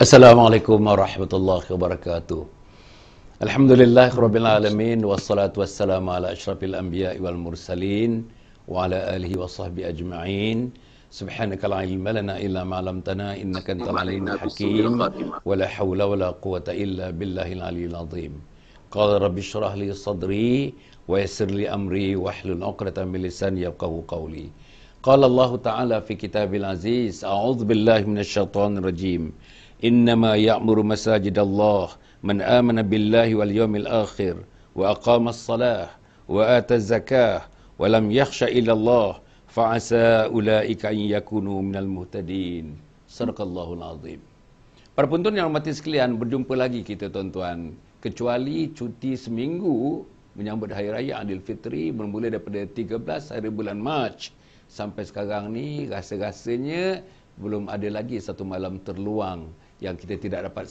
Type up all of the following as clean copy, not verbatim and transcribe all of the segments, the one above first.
Assalamualaikum warahmatullahi wabarakatuh. Alhamdulillahirabbil alamin wassalatu wassalamu ala asyrafil anbiya'i wal mursalin wa ala alihi washabbihi ajma'in. Subhanaka la ilma lana illa ma 'allamtana innaka antal alimul hakim wa la haula wa la quwwata illa billahil aliyyil azim. Qala rabbi shrah li sadri wa yassir li amri wahlul 'uqdatam min lisani yafqahu qawli. Qala Allah Ta'ala fi kitabil aziz, a'udzu billahi minasyaitonir rajim. Innama ya'muru masajidallah man amana billahi wal yawmil akhir wa aqama as-salah wa ata az-zakah wa lam yakhsha illa Allah fa'asa ulaika an yakunu minal muhtadin. Sadaqallahul azim. Para penonton yang hormati sekalian, berjumpa lagi kita tuan-tuan. Kecuali cuti seminggu menyambut Hari Raya Aidilfitri bermula daripada 13 hari bulan Mac sampai sekarang ni rasa-rasanya belum ada lagi satu malam terluang yang kita tidak dapat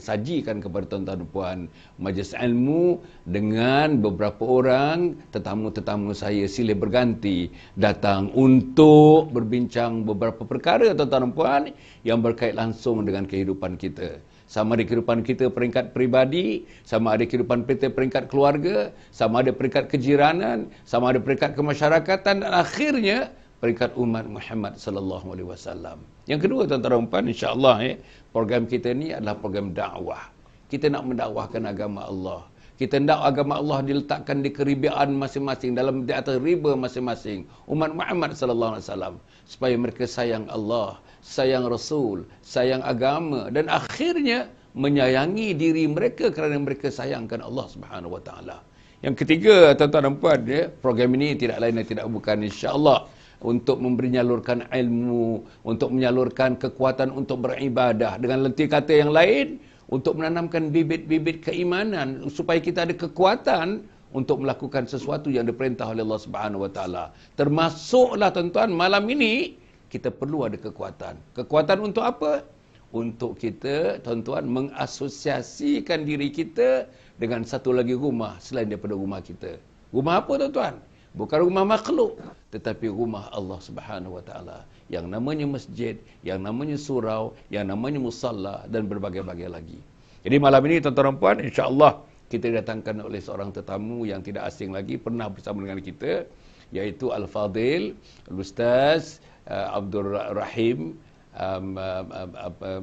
sajikan kepada tuan-tuan dan puan majlis ilmu dengan beberapa orang tetamu-tetamu saya silih berganti datang untuk berbincang beberapa perkara tuan-tuan dan puan yang berkait langsung dengan kehidupan kita. Sama ada kehidupan kita peringkat peribadi, sama ada kehidupan kita peringkat keluarga, sama ada peringkat kejiranan, sama ada peringkat kemasyarakatan dan akhirnya peringkat umat Muhammad sallallahu alaihi wasallam. Yang kedua tuan-tuan dan puan, insya-Allah program kita ni adalah program dakwah. Kita nak mendakwahkan agama Allah. Kita nak agama Allah diletakkan di keribuan masing-masing, dalam di atas riba masing-masing umat Muhammad sallallahu alaihi wasallam supaya mereka sayang Allah, sayang Rasul, sayang agama dan akhirnya menyayangi diri mereka kerana mereka sayangkan Allah Subhanahu wa taala. Yang ketiga tuan-tuan dan puan, program ini tidak lain dan tidak bukan insya-Allah untuk menyalurkan ilmu, untuk menyalurkan kekuatan untuk beribadah. Dengan lentir kata yang lain, untuk menanamkan bibit-bibit keimanan supaya kita ada kekuatan untuk melakukan sesuatu yang diperintah oleh Allah Subhanahu wa taala. Termasuklah tuan-tuan, malam ini kita perlu ada kekuatan. Kekuatan untuk apa? Untuk kita tuan-tuan mengasosiasikan diri kita dengan satu lagi rumah selain daripada rumah kita. Rumah apa tuan-tuan? Bukan rumah makhluk, tetapi rumah Allah Subhanahu wa taala yang namanya masjid, yang namanya surau, yang namanya musalla dan berbagai-bagai lagi. Jadi malam ini tuan-tuan dan puan, insya-Allah kita datangkan oleh seorang tetamu yang tidak asing lagi, pernah bersama dengan kita, iaitu Al-Fadil Al-Ustaz Abdul Rahim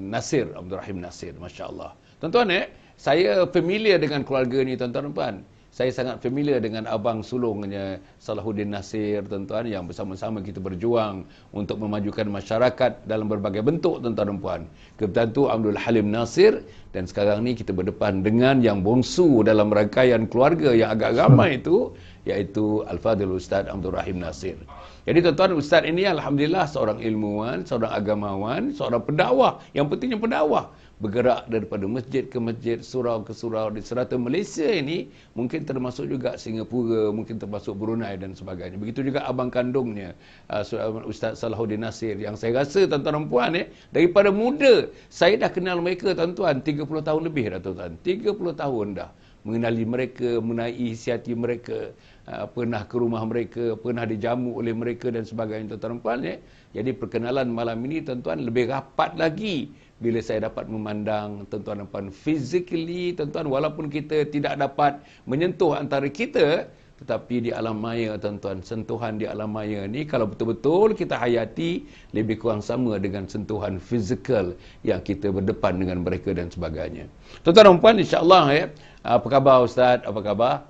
Nasir, Abdul Rahim Nasir, masya-Allah. Tuan-tuan, saya familiar dengan keluarga ni tuan-tuan dan puan. Saya sangat familiar dengan abang sulungnya Salahuddin Nasir tuan-tuan, yang bersama-sama kita berjuang untuk memajukan masyarakat dalam berbagai bentuk tuan-tuan dan puan. Kebetulan tu Abdul Halim Nasir, dan sekarang ni kita berdepan dengan yang bongsu dalam rangkaian keluarga yang agak ramai itu, iaitu Al-Fadil Ustaz Abdul Rahim Nasir. Jadi tuan-tuan, Ustaz ini alhamdulillah seorang ilmuwan, seorang agamawan, seorang pendakwah. Yang pentingnya pendakwah, bergerak daripada masjid ke masjid, surau ke surau di serata Malaysia ini, mungkin termasuk juga Singapura, mungkin termasuk Brunei dan sebagainya. Begitu juga abang kandungnya Ustaz Salahuddin Nasir, yang saya rasa tuan-tuan dan puan, daripada muda saya dah kenal mereka tuan-tuan, 30 tahun lebih dah tuan-tuan, 30 tahun dah mengenali mereka, mengenai isi hati mereka, pernah ke rumah mereka, pernah dijamu oleh mereka dan sebagainya tuan-tuan dan puan. Jadi perkenalan malam ini tuan-tuan lebih rapat lagi bila saya dapat memandang tuan-tuan dan puan physically tuan-tuan, walaupun kita tidak dapat menyentuh antara kita, tetapi di alam maya tuan-tuan, sentuhan di alam maya ni kalau betul-betul kita hayati, lebih kurang sama dengan sentuhan fizikal yang kita berdepan dengan mereka dan sebagainya. Tuan-tuan dan puan, insya-Allah apa khabar Ustaz? Apa khabar?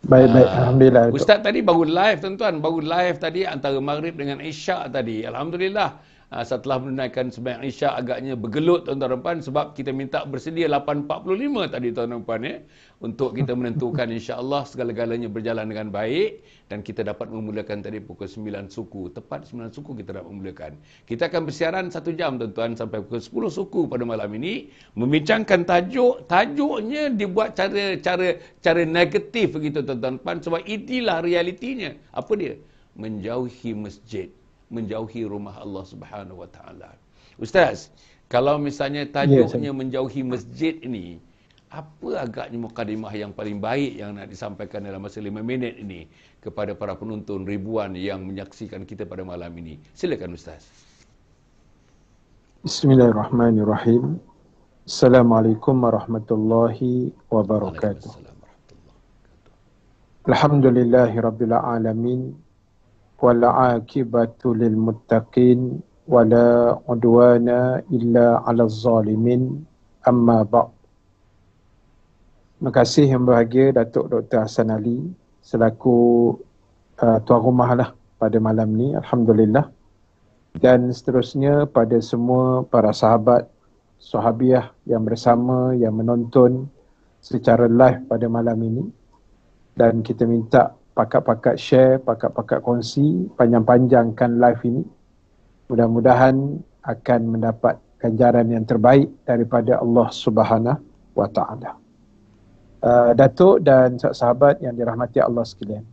Baik-baik, alhamdulillah. Ustaz tadi baru live tuan-tuan, baru live tadi antara Maghrib dengan Isyak tadi. Alhamdulillah. Setelah menunaikan sembahyang Isyak agaknya bergelut tuan-tuan dan puan, sebab kita minta bersedia 8.45 tadi tuan-tuan dan puan, untuk kita menentukan insya-Allah segala-galanya berjalan dengan baik dan kita dapat memulakan tadi pukul 9 suku. Tepat 9 suku kita dapat memulakan. Kita akan bersiaran 1 jam tuan-tuan sampai pukul 10 suku pada malam ini, membincangkan tajuknya dibuat cara negatif begitu tuan-tuan dan puan, sebab inilah realitinya. Apa dia? Menjauhi masjid, menjauhi rumah Allah Subhanahu wa taala. Ustaz, kalau misalnya tajuknya menjauhi masjid ini, apa agaknya mukadimah yang paling baik yang nak disampaikan dalam masa 5 minit ini kepada para penonton ribuan yang menyaksikan kita pada malam ini? Silakan Ustaz. Bismillahirrahmanirrahim. Assalamualaikum warahmatullahi wabarakatuh. Waalaikumsalam warahmatullahi wabarakatuh. Alhamdulillahi rabbil alamin. Wal aqibatu lil muttaqin. Wala udwana illa 'alal zalimin. Amma ba'd. Terima kasih yang berbahagia Datuk Dr. Hassan Ali selaku tuan rumah lah pada malam ni, alhamdulillah. Dan seterusnya pada semua para sahabat, sahabiah yang bersama, yang menonton secara live pada malam ini. Dan kita minta pakat-pakat share, pakat-pakat kongsi, panjang-panjangkan live ini. Mudah-mudahan akan mendapat ganjaran yang terbaik daripada Allah Subhanahu wa Ta'ala. Datuk dan sahabat yang dirahmati Allah sekalian.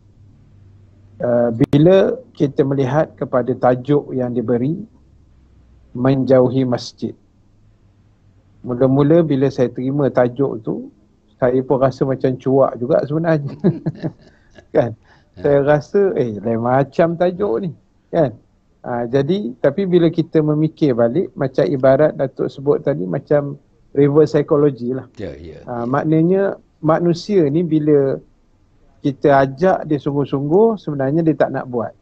Bila kita melihat kepada tajuk yang diberi, menjauhi masjid. Mula-mula bila saya terima tajuk tu, saya pun rasa macam cuak juga sebenarnya. Kan? Saya rasa, lain macam tajuk ni. Kan? Jadi, tapi bila kita memikir balik, macam ibarat Datuk sebut tadi, macam reverse psychology lah. Maknanya, manusia ni bila kita ajak dia sungguh-sungguh, sebenarnya dia tak nak buat.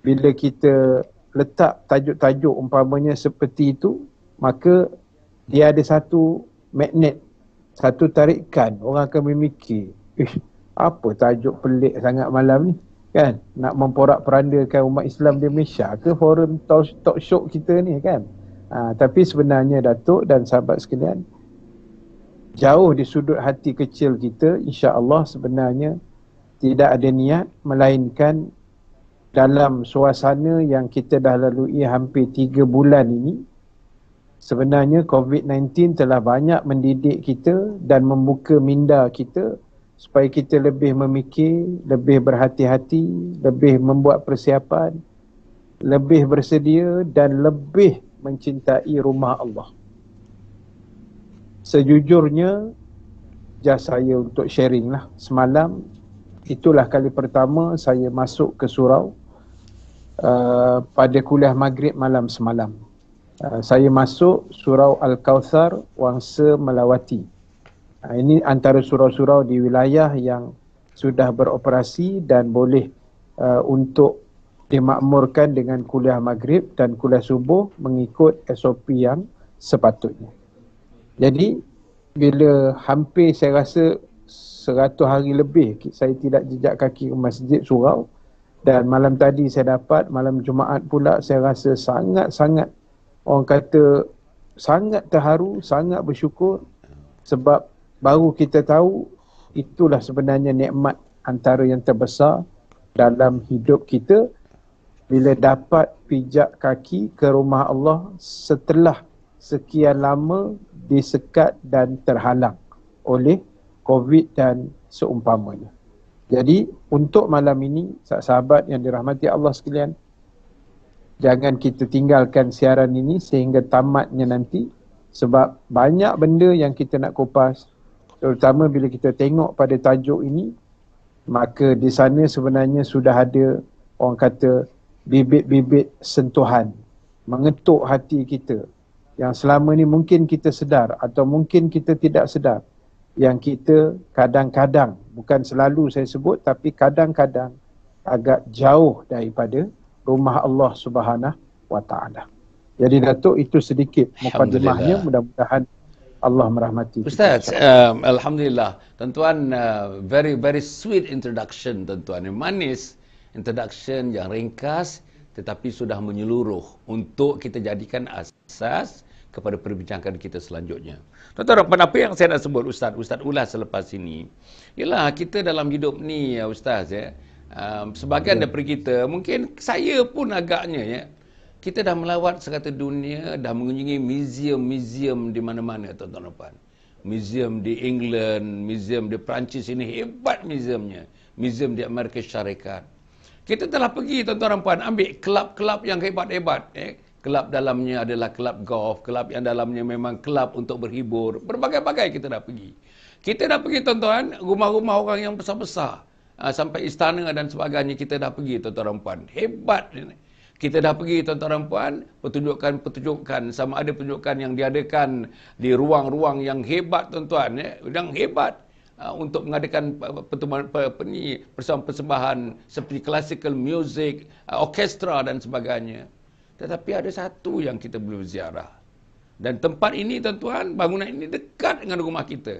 Bila kita letak tajuk-tajuk umpamanya seperti itu, maka dia ada satu magnet, satu tarikan. Orang akan memikir, apa tajuk pelik sangat malam ni? Kan? Nak memporak-perandakan umat Islam di Malaysia ke forum talk show kita ni kan? Tapi sebenarnya Datuk dan sahabat sekalian, jauh di sudut hati kecil kita, insya-Allah sebenarnya tidak ada niat melainkan dalam suasana yang kita dah lalui hampir 3 bulan ini, sebenarnya COVID-19 telah banyak mendidik kita dan membuka minda kita supaya kita lebih memikir, lebih berhati-hati, lebih membuat persiapan, lebih bersedia dan lebih mencintai rumah Allah. Sejujurnya, saya untuk sharing lah. Semalam, itulah kali pertama saya masuk ke surau pada kuliah maghrib malam semalam. Saya masuk surau Al-Kawthar, Wangsa Melawati. Ini antara surau-surau di wilayah yang sudah beroperasi dan boleh untuk dimakmurkan dengan kuliah maghrib dan kuliah subuh mengikut SOP yang sepatutnya. Jadi, bila hampir saya rasa 100 hari lebih saya tidak jejak kaki ke masjid surau, dan malam tadi saya dapat, malam Jumaat pula, saya rasa sangat-sangat, orang kata sangat terharu, sangat bersyukur, sebab baru kita tahu itulah sebenarnya nikmat antara yang terbesar dalam hidup kita, bila dapat pijak kaki ke rumah Allah setelah sekian lama disekat dan terhalang oleh COVID dan seumpamanya. Jadi untuk malam ini, sahabat yang dirahmati Allah sekalian, jangan kita tinggalkan siaran ini sehingga tamatnya nanti, sebab banyak benda yang kita nak kupas, terutama bila kita tengok pada tajuk ini, maka di sana sebenarnya sudah ada, orang kata, bibit-bibit sentuhan, mengetuk hati kita, yang selama ni mungkin kita sedar atau mungkin kita tidak sedar, yang kita kadang-kadang, bukan selalu saya sebut, tapi kadang-kadang agak jauh daripada rumah Allah Subhanahu wa Ta'ala. Jadi Datuk, itu sedikit mukadimahnya, mudah-mudahan Allah merahmati Ustaz. Alhamdulillah, tuan-tuan, very very sweet introduction, tuan-tuan, yang manis, introduction yang ringkas tetapi sudah menyeluruh untuk kita jadikan asas kepada perbincangan kita selanjutnya. Tuan-tuan, apa yang saya nak sebut Ustaz ulas selepas ini, ialah kita dalam hidup ni ya Ustaz ya, sebahagian daripada kita, mungkin saya pun agaknya ya, kita dah melawat serata dunia, dah mengunjungi museum-museum di mana-mana tuan-tuan dan puan. Museum di England, museum di Perancis, ini hebat museumnya. Museum di Amerika Syarikat. Kita telah pergi tuan-tuan dan puan, ambil kelab-kelab yang hebat-hebat. Kelab dalamnya adalah kelab golf, kelab yang dalamnya memang kelab untuk berhibur. Berbagai-bagai kita dah pergi. Kita dah pergi tuan-tuan, rumah-rumah orang yang besar-besar. Sampai istana dan sebagainya kita dah pergi tuan-tuan dan puan. Hebat. Kita dah pergi tuan-tuan dan puan, pertunjukan sama ada pertunjukan yang diadakan di ruang-ruang yang hebat tuan-tuan, yang hebat untuk mengadakan persembahan seperti classical music, orkestra dan sebagainya. Tetapi ada satu yang kita belum ziarah. Dan tempat ini tuan-tuan, bangunan ini dekat dengan rumah kita.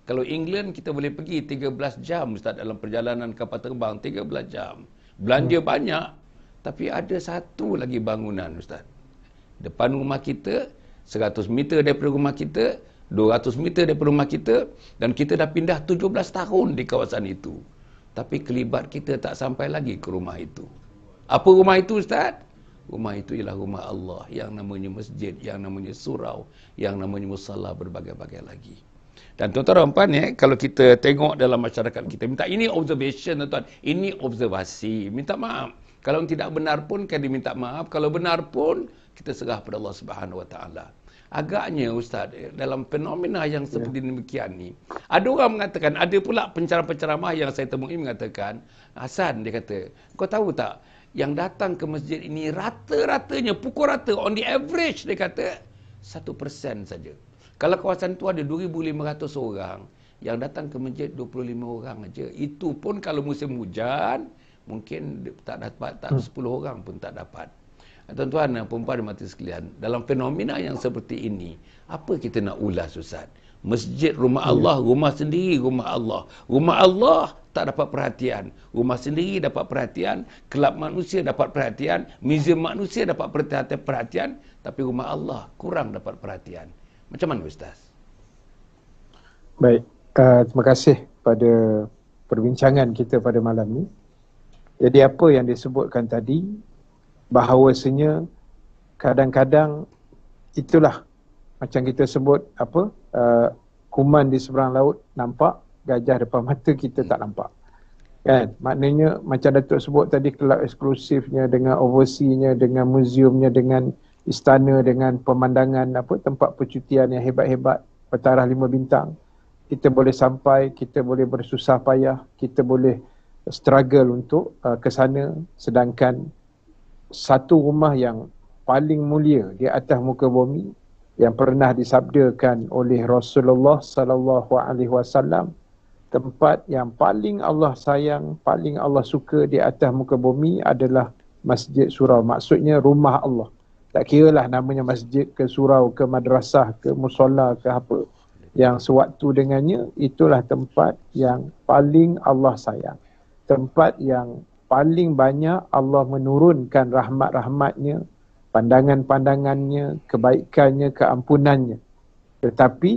Kalau England kita boleh pergi 13 jam Ustaz dalam perjalanan kapal terbang, 13 jam. Belanja banyak, tapi ada satu lagi bangunan Ustaz. Depan rumah kita, 100 meter daripada rumah kita, 200 meter daripada rumah kita, dan kita dah pindah 17 tahun di kawasan itu. Tapi kelibat kita tak sampai lagi ke rumah itu. Apa rumah itu Ustaz? Rumah itu ialah rumah Allah, yang namanya masjid, yang namanya surau, yang namanya musalla, berbagai-bagai lagi. Dan tuan-tuan dan puan, kalau kita tengok dalam masyarakat kita, minta ini observation tuan-tuan, ini observasi, minta maaf. Kalau tidak benar pun kita diminta maaf, kalau benar pun kita serah pada Allah Subhanahu Wa Taala. Agaknya Ustaz, dalam fenomena yang seperti demikian ni, ada orang mengatakan, ada pula penceramah-penceramah yang saya temui mengatakan, Hasan, dia kata, kau tahu tak, yang datang ke masjid ini rata-ratanya, pukul rata, on the average, dia kata 1% saja. Kalau kawasan tu ada 2,500 orang, yang datang ke masjid 25 orang aja. Itu pun kalau musim hujan, mungkin tak dapat, 10 orang pun tak dapat. Tuan-tuan dan puan-puan dan mati sekalian, dalam fenomena yang seperti ini, apa kita nak ulas Ustaz? Masjid rumah Allah, rumah sendiri rumah Allah. Rumah Allah tak dapat perhatian. Rumah sendiri dapat perhatian, kelab manusia dapat perhatian, muzium manusia dapat perhatian, tapi rumah Allah kurang dapat perhatian. Macam mana Ustaz? Baik, terima kasih pada perbincangan kita pada malam ni. Jadi apa yang disebutkan tadi, bahawasanya kadang-kadang itulah macam kita sebut apa, kuman di seberang laut nampak, gajah depan mata kita tak nampak. Kan? Maknanya macam Datuk sebut tadi, kelab eksklusifnya dengan overseasnya, dengan muziumnya, dengan istana, dengan pemandangan apa, tempat percutian yang hebat-hebat, pentarah 5 bintang. Kita boleh sampai, kita boleh bersusah payah, kita boleh struggle untuk ke sana, sedangkan satu rumah yang paling mulia di atas muka bumi yang pernah disabdakan oleh Rasulullah sallallahu alaihi wasallam, tempat yang paling Allah sayang, paling Allah suka di atas muka bumi adalah masjid surau. Maksudnya rumah Allah. Tak kiralah namanya masjid ke surau ke madrasah ke musola ke apa, yang sewaktu dengannya itulah tempat yang paling Allah sayang, tempat yang paling banyak Allah menurunkan rahmat-rahmatnya, pandangan-pandangannya, kebaikannya, keampunannya. Tetapi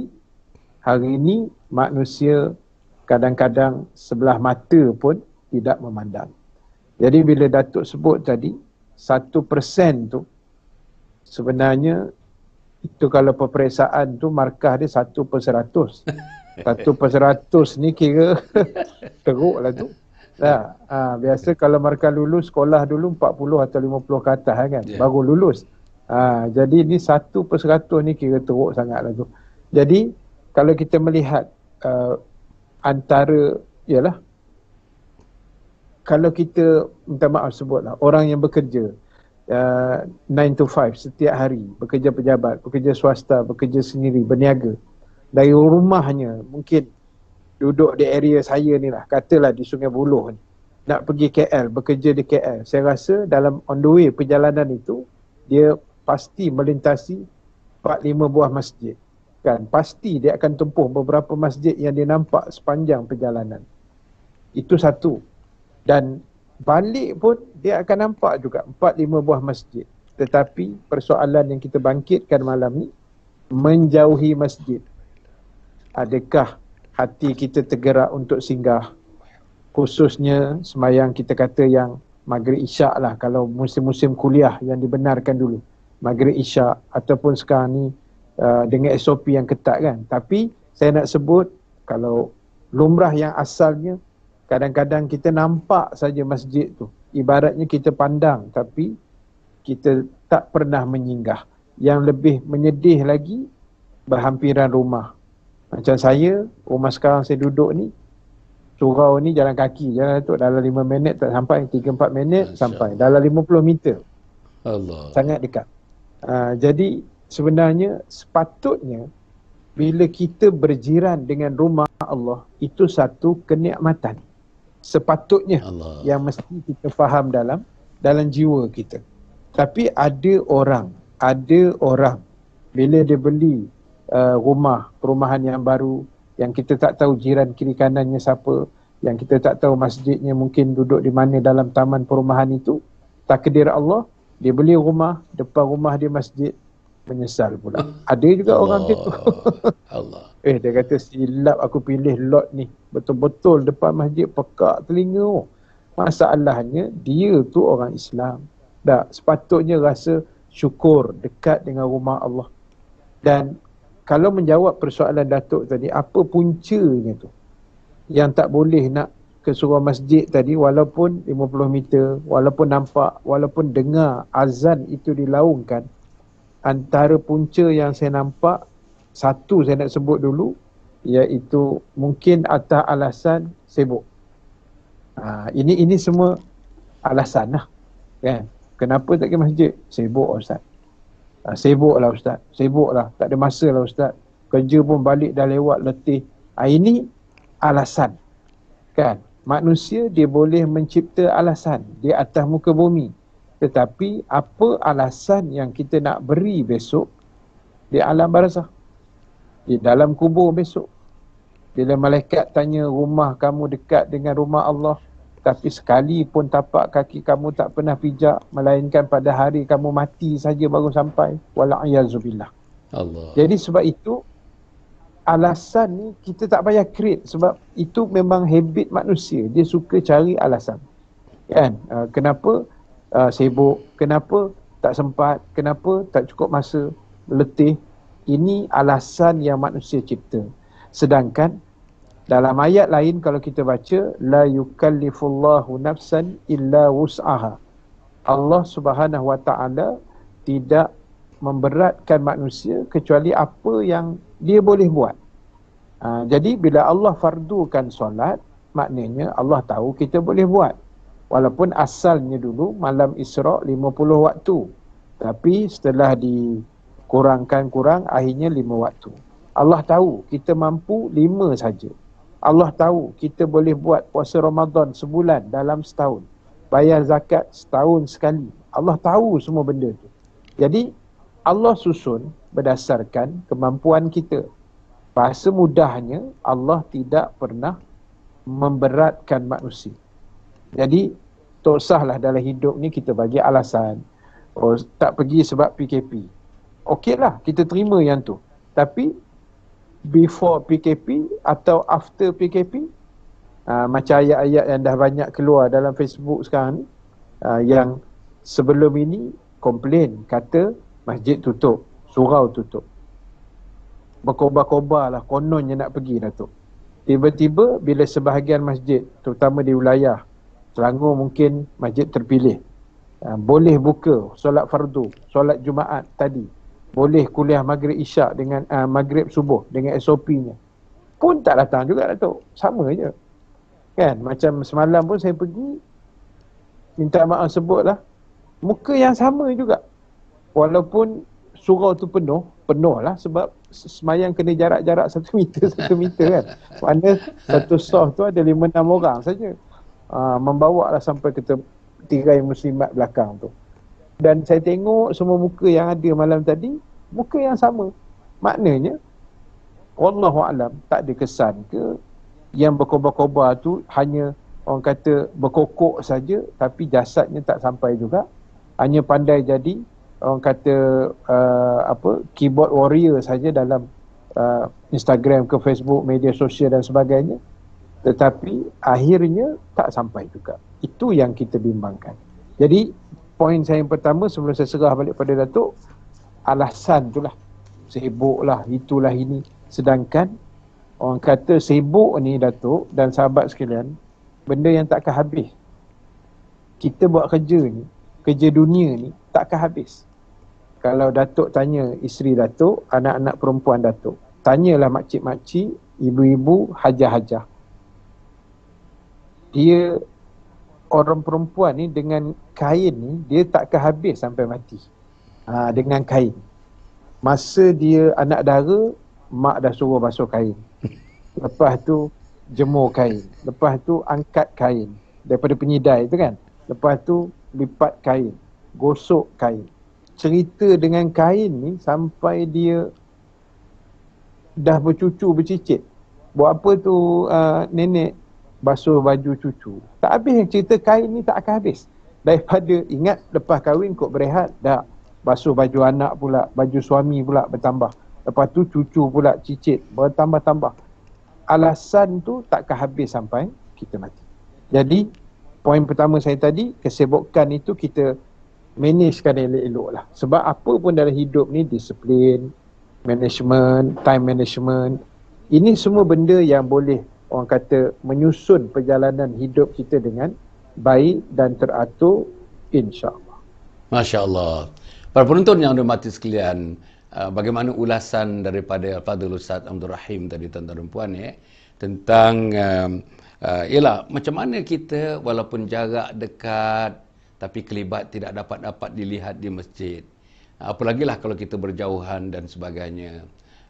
hari ini manusia kadang-kadang sebelah mata pun tidak memandang. Jadi bila Datuk sebut tadi 1% tu, sebenarnya itu kalau peperiksaan tu markah dia 1/100. 1/100 ni kira teruk lah tu. Biasa kalau markah lulus sekolah dulu 40 atau 50 ke atas kan, baru lulus. Jadi ni 1/100 ni kira teruk sangat lah tu. Jadi kalau kita melihat antara, ialah kalau kita, minta maaf sebutlah, orang yang bekerja 9 to 5 setiap hari, bekerja pejabat, bekerja swasta, bekerja sendiri, berniaga dari rumahnya, mungkin duduk di area saya ni lah, katalah di Sungai Buloh ni, nak pergi KL, bekerja di KL, saya rasa dalam on the way perjalanan itu, dia pasti melintasi 4-5 buah masjid. Kan? Pasti dia akan tempuh beberapa masjid yang dia nampak sepanjang perjalanan. Itu satu. Dan balik pun dia akan nampak juga 4-5 buah masjid. Tetapi persoalan yang kita bangkitkan malam ni, menjauhi masjid. Adakah hati kita tergerak untuk singgah, khususnya semayang kita kata yang maghrib isyak lah, kalau musim-musim kuliah yang dibenarkan dulu, maghrib isyak, ataupun sekarang ni dengan SOP yang ketat kan. Tapi saya nak sebut, kalau lumrah yang asalnya, kadang-kadang kita nampak saja masjid tu, ibaratnya kita pandang tapi kita tak pernah menyinggah. Yang lebih menyedih lagi, berhampiran rumah. Macam saya, rumah sekarang saya duduk ni, surau ni jalan kaki, jalan tu dalam 5 minit tak sampai, 3-4 minit sampai, dalam 50 meter. Allah. Sangat dekat. Jadi sebenarnya sepatutnya bila kita berjiran dengan rumah Allah, itu satu kenikmatan. Sepatutnya Allah. yang mesti kita faham dalam jiwa kita. Tapi ada orang bila dia beli perumahan yang baru, yang kita tak tahu jiran kiri kanannya siapa, yang kita tak tahu masjidnya mungkin duduk di mana dalam taman perumahan itu, takdir Allah, dia beli rumah, depan rumah dia masjid, menyesal pula. Ada juga orang gitu. Allah. Dia kata silap aku pilih lot ni. Betul-betul depan masjid, pekak telinga. Masalahnya dia tu orang Islam. Tak, sepatutnya rasa syukur dekat dengan rumah Allah. Dan kalau menjawab persoalan Datuk tadi, apa puncanya tu? Yang tak boleh nak ke surau masjid tadi, walaupun 50 meter, walaupun nampak, walaupun dengar azan itu dilaungkan, antara punca yang saya nampak, satu saya nak sebut dulu, iaitu mungkin atas alasan sibuk. Ini semua alasan lah, kan? Kenapa tak ke masjid? Sibuk Ustaz. Sibuk lah Ustaz. Sibuk lah. Tak ada masa lah Ustaz. Kerja pun balik dah lewat, letih. Ini alasan, kan? Manusia dia boleh mencipta alasan di atas muka bumi. Tetapi apa alasan yang kita nak beri besok di alam barzakh, di dalam kubur besok? Bila malaikat tanya rumah kamu dekat dengan rumah Allah, tapi sekali pun tapak kaki kamu tak pernah pijak, melainkan pada hari kamu mati saja baru sampai. Wala'iyyazubillah. Allah. Jadi sebab itu alasan ni kita tak payah create, sebab itu memang habit manusia. Dia suka cari alasan, kan? Kenapa sibuk, kenapa tak sempat, kenapa tak cukup masa, letih. Ini alasan yang manusia cipta. Sedangkan dalam ayat lain kalau kita baca, la yukallifullahu nafsan illa wus'aha. Allah Subhanahu wa taala tidak memberatkan manusia kecuali apa yang dia boleh buat. Jadi bila Allah fardukan solat, maknanya Allah tahu kita boleh buat. Walaupun asalnya dulu malam Isra' 50 waktu. Tapi setelah dikurang, akhirnya 5 waktu. Allah tahu kita mampu 5 saja. Allah tahu kita boleh buat puasa Ramadan sebulan dalam setahun. Bayar zakat setahun sekali. Allah tahu semua benda tu. Jadi Allah susun berdasarkan kemampuan kita. Bahasa mudahnya, Allah tidak pernah memberatkan manusia. Jadi tak usahlah dalam hidup ni kita bagi alasan, tak pergi sebab PKP. Okeylah, kita terima yang tu. Tapi before PKP atau after PKP, macam ayat-ayat yang dah banyak keluar dalam Facebook sekarang ni, yang sebelum ini komplain, kata masjid tutup, surau tutup, berkobar-kobar lah, kononnya nak pergi Datuk. Tiba-tiba bila sebahagian masjid, terutama di wilayah Selangor, mungkin masjid terpilih, boleh buka solat fardu, solat Jumaat tadi, boleh kuliah maghrib isyak dengan maghrib subuh dengan SOP-nya, pun tak datang juga Datuk. Sama je, kan? Macam semalam pun saya pergi, minta maaf sebutlah, muka yang sama juga. Walaupun surau tu penuh lah, sebab semayang kena jarak-jarak 1 meter kan. Mana satu saf tu ada 5-6 orang saja. Membawa lah sampai ke tirai muslimat belakang tu. Dan saya tengok semua muka yang ada malam tadi, muka yang sama. Maknanya wallahu alam, tak ada kesan ke yang berkobar-kobar tu hanya orang kata berkokok saja, tapi jasadnya tak sampai juga. Hanya pandai jadi orang kata keyboard warrior saja dalam Instagram ke Facebook, media sosial dan sebagainya. Tetapi akhirnya tak sampai juga. Itu yang kita bimbangkan. Jadi poin saya yang pertama sebelum saya serah balik pada Datuk, alasan itulah. Sibuk lah, itulah ini. Sedangkan orang kata sibuk ni Datuk dan sahabat sekalian, benda yang takkan habis. Kita buat kerja ni, kerja dunia ni takkan habis. Kalau Datuk tanya isteri Datuk, anak-anak perempuan Datuk, tanyalah makcik-makcik, ibu-ibu, hajah-hajah. Dia orang perempuan ni dengan kain ni, dia takkan habis sampai mati. Dengan kain. Masa dia anak dara, mak dah suruh basuh kain. Lepas tu jemur kain. Lepas tu angkat kain daripada penyidai tu kan. Lepas tu lipat kain, gosok kain. Cerita dengan kain ni sampai dia dah bercucu bercicit. Buat apa tu nenek basuh baju cucu. Tak habis cerita kain ni, tak akan habis. Daripada ingat lepas kahwin kok berehat, dah basuh baju anak pula, baju suami pula bertambah. Lepas tu cucu pula cicit, bertambah-tambah. Alasan tu takkan habis sampai kita mati. Jadi poin pertama saya tadi, kesibukan itu kita managekan elok-elok lah. Sebab apa pun dalam hidup ni, disiplin, management, time management, ini semua benda yang boleh orang kata menyusun perjalanan hidup kita dengan baik dan teratur, insya-Allah. Masya Allah. Para penonton yang hormati sekalian, bagaimana ulasan daripada Al-Fadhil Ustaz Abdul Rahim tadi, tuan-tuan dan puan, tentang ialah macam mana kita walaupun jarak dekat tapi kelibat tidak dapat dilihat di masjid. Apalagilah kalau kita berjauhan dan sebagainya.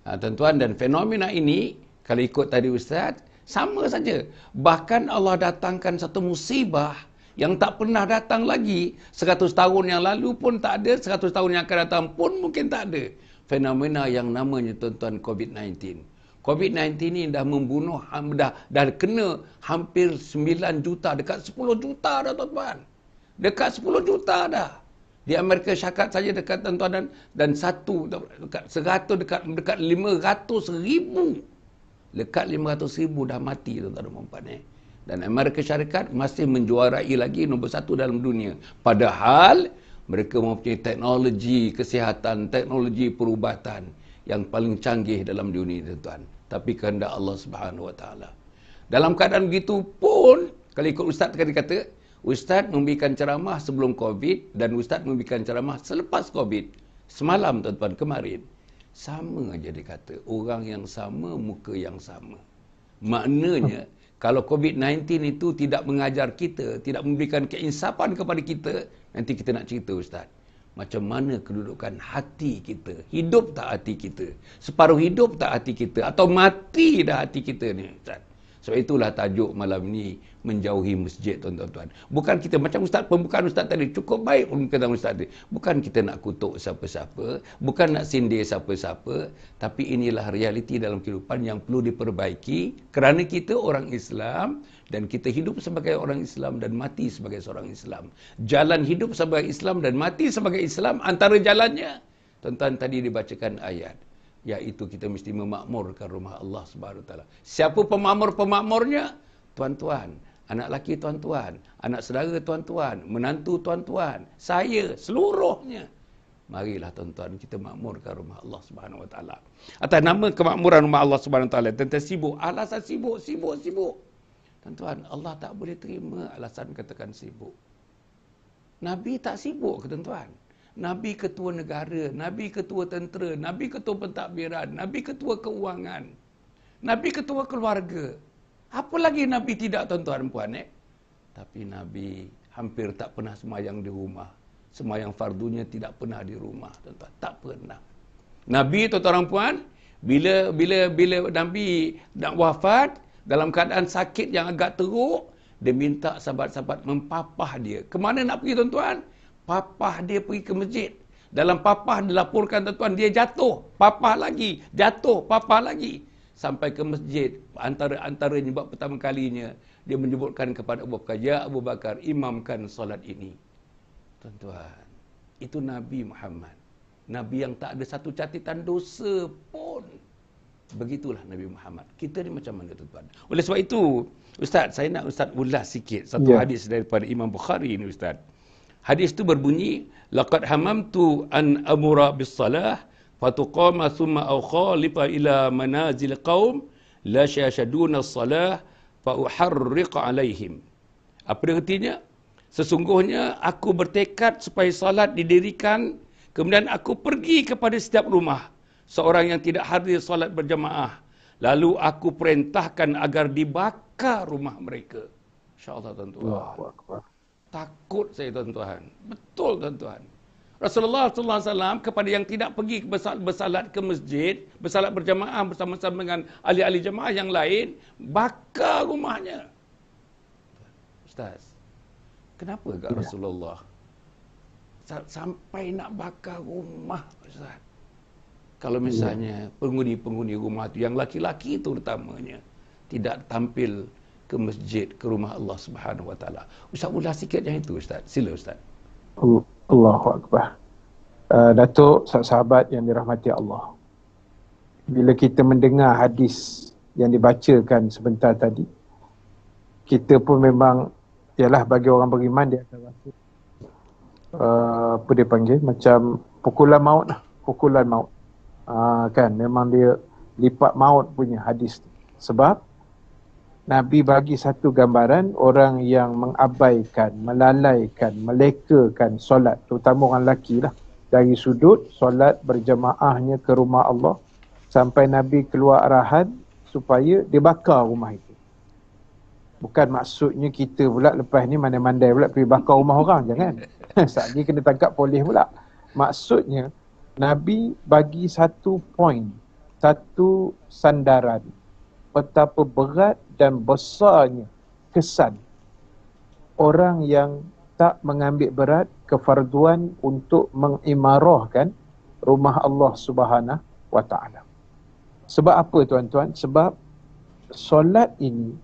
Tuan-tuan, dan fenomena ini kalau ikut tadi Ustaz, sama saja. Bahkan Allah datangkan satu musibah yang tak pernah datang lagi. 100 tahun yang lalu pun tak ada, 100 tahun yang akan datang pun mungkin tak ada. Fenomena yang namanya tuan-tuan COVID-19. COVID-19 ni dah membunuh, dah kena hampir 9 juta, dekat 10 juta dah tuan-tuan. Dekat 10 juta dah. Di Amerika Syarikat saja dekat tuan-tuan dan dekat 100, dekat 500 ribu. Dekat 500 ribu dah mati tuan-tuan dan puan. Dan Amerika Syarikat masih menjuarai lagi nombor 1 dalam dunia. Padahal mereka mempunyai teknologi kesihatan, teknologi perubatan yang paling canggih dalam dunia, tuan-tuan. Tapi kehendak Allah Subhanahu Wa Taala. Dalam keadaan begitu pun, kalau ikut Ustaz tadi kata, Ustaz memberikan ceramah sebelum Covid dan Ustaz memberikan ceramah selepas Covid. Semalam tuan-tuan, kemarin. Sama aja dia kata. Orang yang sama, muka yang sama. Maknanya, kalau COVID-19 itu tidak mengajar kita, tidak memberikan keinsafan kepada kita, nanti kita nak cerita Ustaz. Macam mana kedudukan hati kita? Hidup tak hati kita? Separuh hidup tak hati kita? Atau mati dah hati kita ni Ustaz? Sebab itulah tajuk malam ni, menjauhi masjid, tuan-tuan. Bukan kita, macam Ustaz, pembukaan Ustaz tadi, cukup baik pembukaan Ustaz tadi. Bukan kita nak kutuk siapa-siapa, bukan nak sindir siapa-siapa, tapi inilah realiti dalam kehidupan yang perlu diperbaiki kerana kita orang Islam dan kita hidup sebagai orang Islam dan mati sebagai seorang Islam. Jalan hidup sebagai Islam dan mati sebagai Islam, antara jalannya, tuan-tuan tadi dibacakan ayat, iaitu kita mesti memakmurkan rumah Allah Subhanahu Wa Taala. Siapa pemakmur-pemakmurnya? Tuan-tuan, anak laki tuan-tuan, anak saudara tuan-tuan, menantu tuan-tuan, saya, seluruhnya. Marilah tuan-tuan kita makmurkan rumah Allah Subhanahu Wa Taala. Atas nama kemakmuran rumah Allah Subhanahu Wa Taala, tentang sibuk, alasan sibuk. Tuan-tuan, Allah tak boleh terima alasan katakan sibuk. Nabi tak sibuk ke tuan-tuan? Nabi ketua negara, Nabi ketua tentera, Nabi ketua pentadbiran, Nabi ketua keuangan, Nabi ketua keluarga. Apa lagi Nabi tidak, tuan-tuan dan puan? Tapi Nabi hampir tak pernah sembahyang di rumah. Sembahyang fardunya tidak pernah di rumah, tuan-tuan. Tak pernah. Nabi, tuan-tuan dan puan, bila Nabi nak wafat, dalam keadaan sakit yang agak teruk, dia minta sahabat-sahabat mempapah dia. Kemana nak pergi, tuan-tuan? Papah dia pergi ke masjid. Dalam papah dilaporkan, tuan-tuan, dia jatuh. Papah lagi. Jatuh. Papah lagi. Sampai ke masjid. Antaranya buat pertama kalinya, dia menyebutkan kepada Abu Bakar, ya Abu Bakar, imamkan solat ini. Tuan-tuan, itu Nabi Muhammad. Nabi yang tak ada satu catatan dosa pun. Begitulah Nabi Muhammad. Kita ni macam mana, tuan-tuan? Oleh sebab itu, Ustaz, saya nak Ustaz ulas sikit satu hadis daripada Imam Bukhari ini, Ustaz. Hadis itu berbunyi, laqad hamamtu an amura bis-salah fatuqama thumma khalifa ila manazil qaum la yashaduna as-salah fa uharriq alaihim. Apa artinya? Sesungguhnya aku bertekad supaya salat didirikan, kemudian aku pergi kepada setiap rumah seorang yang tidak hadir salat berjamaah, lalu aku perintahkan agar dibakar rumah mereka. InsyaAllah tuan-tuan. Allahu Akbar. Takut saya tuan-tuan. Betul tuan-tuan. Rasulullah SAW kepada yang tidak pergi bersalat ke masjid, bersalat berjamaah bersama-sama dengan ahli-ahli jamaah yang lain, bakar rumahnya. Ustaz, kenapa kat Rasulullah sampai nak bakar rumah, Ustaz? Kalau misalnya penghuni-penghuni rumah tu, yang laki-laki tu terutamanya, tidak tampil ke masjid, ke rumah Allah Subhanahu Wa Taala. Ustaz ulas sikit yang itu, Ustaz. Sila, Ustaz. Allahu Akbar. Datuk, sahabat yang dirahmati Allah. Bila kita mendengar hadis yang dibacakan sebentar tadi, kita pun memang, ialah bagi orang beriman, dia akan rasa apa dia panggil, macam pukulan maut lah. Pukulan maut. Kan, memang dia lipat maut punya hadis tu. Sebab Nabi bagi satu gambaran orang yang mengabaikan, melalaikan, melekakan solat, terutama orang lelaki lah, dari sudut solat berjamaahnya ke rumah Allah, sampai Nabi keluar arahan supaya dibakar rumah itu. Bukan maksudnya kita pula lepas ni mandai-mandai pula pergi bakar rumah orang, jangan. Sekali kena tangkap polis pula. Maksudnya Nabi bagi satu poin, satu sandaran betapa berat dan besarnya kesan orang yang tak mengambil berat kefarduan untuk mengimarahkan rumah Allah Subhanahu Wa Taala. Sebab apa tuan-tuan? Sebab solat ini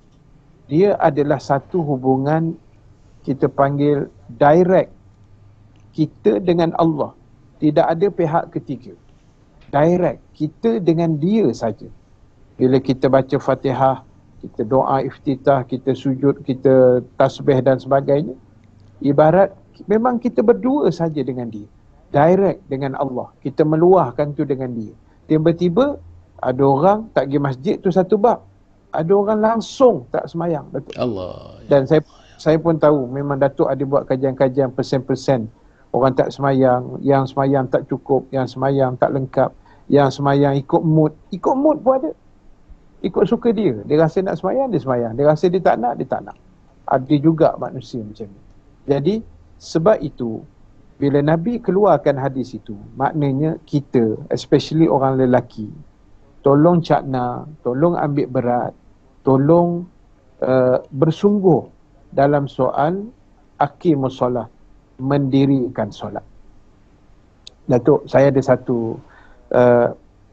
dia adalah satu hubungan, kita panggil direct kita dengan Allah. Tidak ada pihak ketiga. Direct kita dengan dia saja. Bila kita baca Fatihah, kita doa iftitah, kita sujud, kita tasbih dan sebagainya, ibarat memang kita berdua saja dengan dia. Direct dengan Allah. Kita meluahkan tu dengan dia. Tiba-tiba ada orang tak pergi masjid tu satu bab. Ada orang langsung tak semayang, Datuk. Allah. Dan saya pun tahu memang Datuk ada buat kajian-kajian persen-persen orang tak semayang, yang semayang tak cukup, yang semayang tak lengkap, yang semayang ikut mood. Ikut mood pun ada. Ikut suka dia. Dia rasa nak semayang, dia semayang. Dia rasa dia tak nak, dia tak nak. Ada juga manusia macam ni. Jadi, sebab itu, bila Nabi keluarkan hadis itu, maknanya kita, especially orang lelaki, tolong cakna, tolong ambil berat, tolong bersungguh dalam soal aqimus solat, mendirikan solat. Datuk, saya ada satu,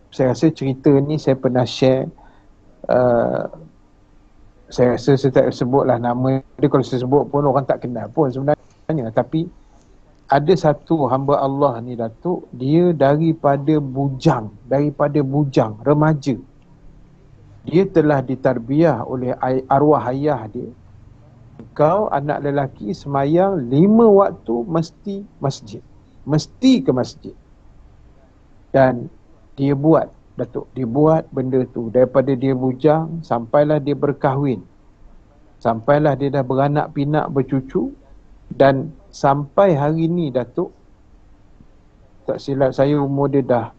saya rasa cerita ni saya pernah share. Saya rasa saya tak sebutlah nama dia, kalau saya sebut pun orang tak kenal pun sebenarnya. Tapi ada satu hamba Allah ni, Datuk, dia daripada bujang, remaja, dia telah ditarbiah oleh arwah ayah dia. Kau anak lelaki semayang 5 waktu mesti masjid, mesti ke masjid. Dan dia buat, Datuk, dia buat benda tu daripada dia bujang sampailah dia berkahwin, sampailah dia dah beranak pinak, bercucu, dan sampai hari ni, Datuk, tak silap saya umur dia dah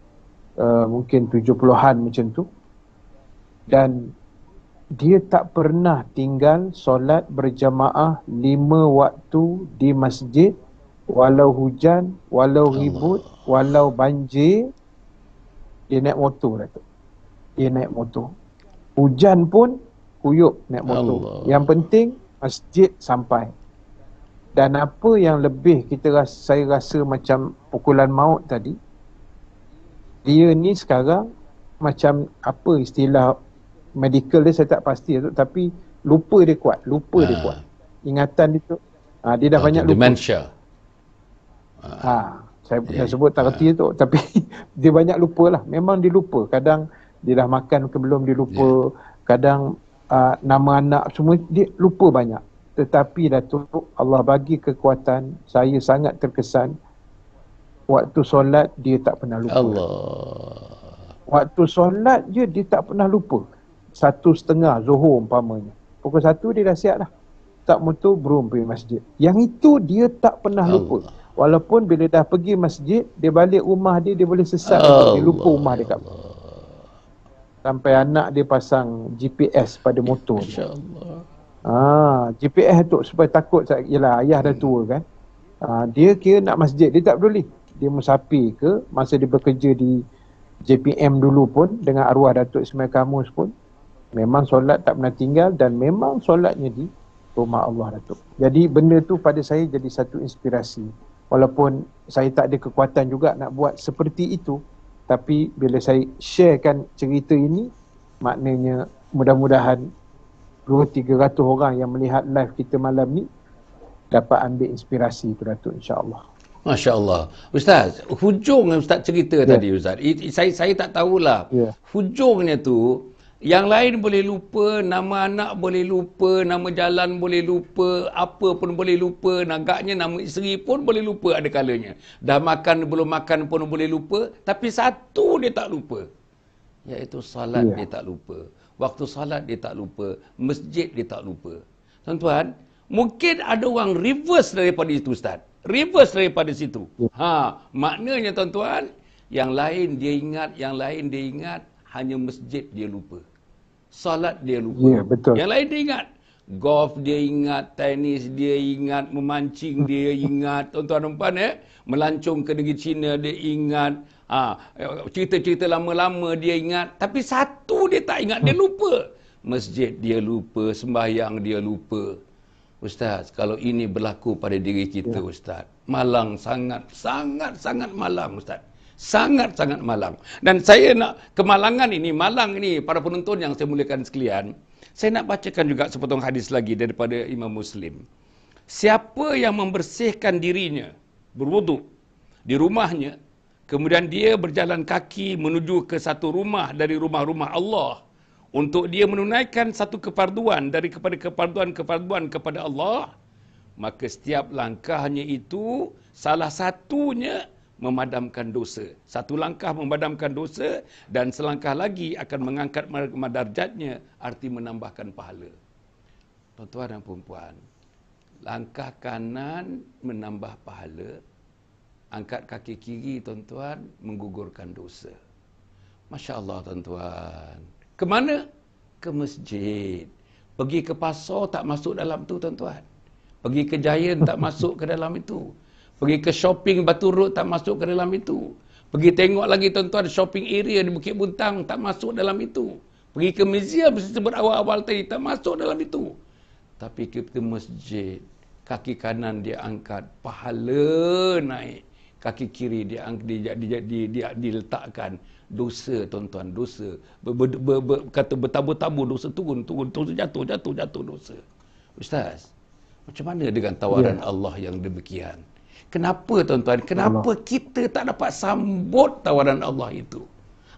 mungkin 70-an macam tu, dan dia tak pernah tinggal solat berjamaah 5 waktu di masjid, walau hujan, walau ribut, walau banjir. Dia naik motor, Datuk. Dia naik motor. Hujan pun kuyup naik motor. Allah. Yang penting masjid sampai. Dan apa yang lebih saya rasa macam pukulan maut tadi, dia ni sekarang macam apa istilah medical dia saya tak pasti, tapi lupa dia kuat. Dia kuat. Ingatan dia tu, dia dah banyak lupa. Dementia. Saya sebut tak reti tu, tapi dia banyak lupa lah. Memang dia lupa. Kadang dia dah makan ke belum dia lupa. Kadang nama anak semua dia lupa banyak. Tetapi Datuk, Allah bagi kekuatan. Saya sangat terkesan. Waktu solat dia tak pernah lupa. Allah. Waktu solat je dia tak pernah lupa. 1:30 Zuhur umpamanya, pukul 1 dia dah siap dah. Tak motor berum pergi masjid. Yang itu dia tak pernah lupa. Walaupun bila dah pergi masjid, dia balik rumah dia boleh sesat. Dia lupa rumah dia kat mana. Sampai anak dia pasang GPS pada motor. InsyaAllah. GPS tu supaya takut, yelah ayah dah tua kan. Dia kira nak masjid, dia tak peduli. Dia musafir ke, masa dia bekerja di JPM dulu pun, dengan arwah Datuk Ismail Kamus pun, memang solat tak pernah tinggal dan memang solatnya di rumah Allah Datuk. Jadi benda tu pada saya jadi satu inspirasi. Walaupun saya tak ada kekuatan juga nak buat seperti itu, tapi bila saya sharekan cerita ini, maknanya mudah-mudahan 200-300 orang yang melihat live kita malam ni dapat ambil inspirasi tu Datuk, insya-Allah. Masya Allah. Ustaz, hujung Ustaz cerita tadi Ustaz, saya tak tahulah. Hujungnya tu, yang lain boleh lupa, nama anak boleh lupa, nama jalan boleh lupa, apa pun boleh lupa, agaknya nama isteri pun boleh lupa ada kalanya. Dah makan, belum makan pun boleh lupa, tapi satu dia tak lupa, iaitu salat dia tak lupa. Waktu salat dia tak lupa, masjid dia tak lupa. Tuan-tuan, mungkin ada orang reverse daripada itu Ustaz. Reverse daripada situ. Maknanya tuan-tuan, yang lain dia ingat, yang lain dia ingat, hanya masjid dia lupa. Salat dia lupa. Betul. Yang lain dia ingat. Golf dia ingat, tenis dia ingat, memancing dia ingat. Tuan-tuan puan melancong ke negeri China dia ingat. Cerita-cerita lama-lama dia ingat. Tapi satu dia tak ingat, dia lupa. Masjid dia lupa, sembahyang dia lupa. Ustaz, kalau ini berlaku pada diri kita Ustaz, malang sangat malang Ustaz. Sangat-sangat malang. Dan saya nak kemalangan ini, malang ini, para penonton yang saya muliakan sekalian, saya nak bacakan juga sepotong hadis lagi daripada Imam Muslim. Siapa yang membersihkan dirinya, berwuduk di rumahnya, kemudian dia berjalan kaki menuju ke satu rumah dari rumah-rumah Allah, untuk dia menunaikan satu kefarduan daripada kefarduan kepada Allah, maka setiap langkahnya itu salah satunya memadamkan dosa. Satu langkah memadamkan dosa dan selangkah lagi akan mengangkat darjatnya, arti menambahkan pahala. Tuan-tuan dan puan-puan, langkah kanan menambah pahala, angkat kaki kiri tuan-tuan menggugurkan dosa. Masya Allah tuan-tuan. Kemana? Ke masjid. Pergi ke pasar tak masuk dalam tu tuan-tuan. Pergi ke Giant tak masuk ke dalam itu. Pergi ke shopping Batu Road tak masuk ke dalam itu. Pergi tengok lagi tuan-tuan shopping area di Bukit Buntang tak masuk dalam itu. Pergi ke museum sebut awal-awal tadi tak masuk dalam itu. Tapi ke masjid, kaki kanan dia angkat, pahala naik. Kaki kiri dia diletakkan, dosa tuan-tuan, dosa. Kata bertabur-tabur, dosa turun, dosa jatuh dosa. Ustaz, macam mana dengan tawaran Allah yang demikian? Kenapa tuan-tuan? Kenapa kita tak dapat sambut tawaran Allah itu?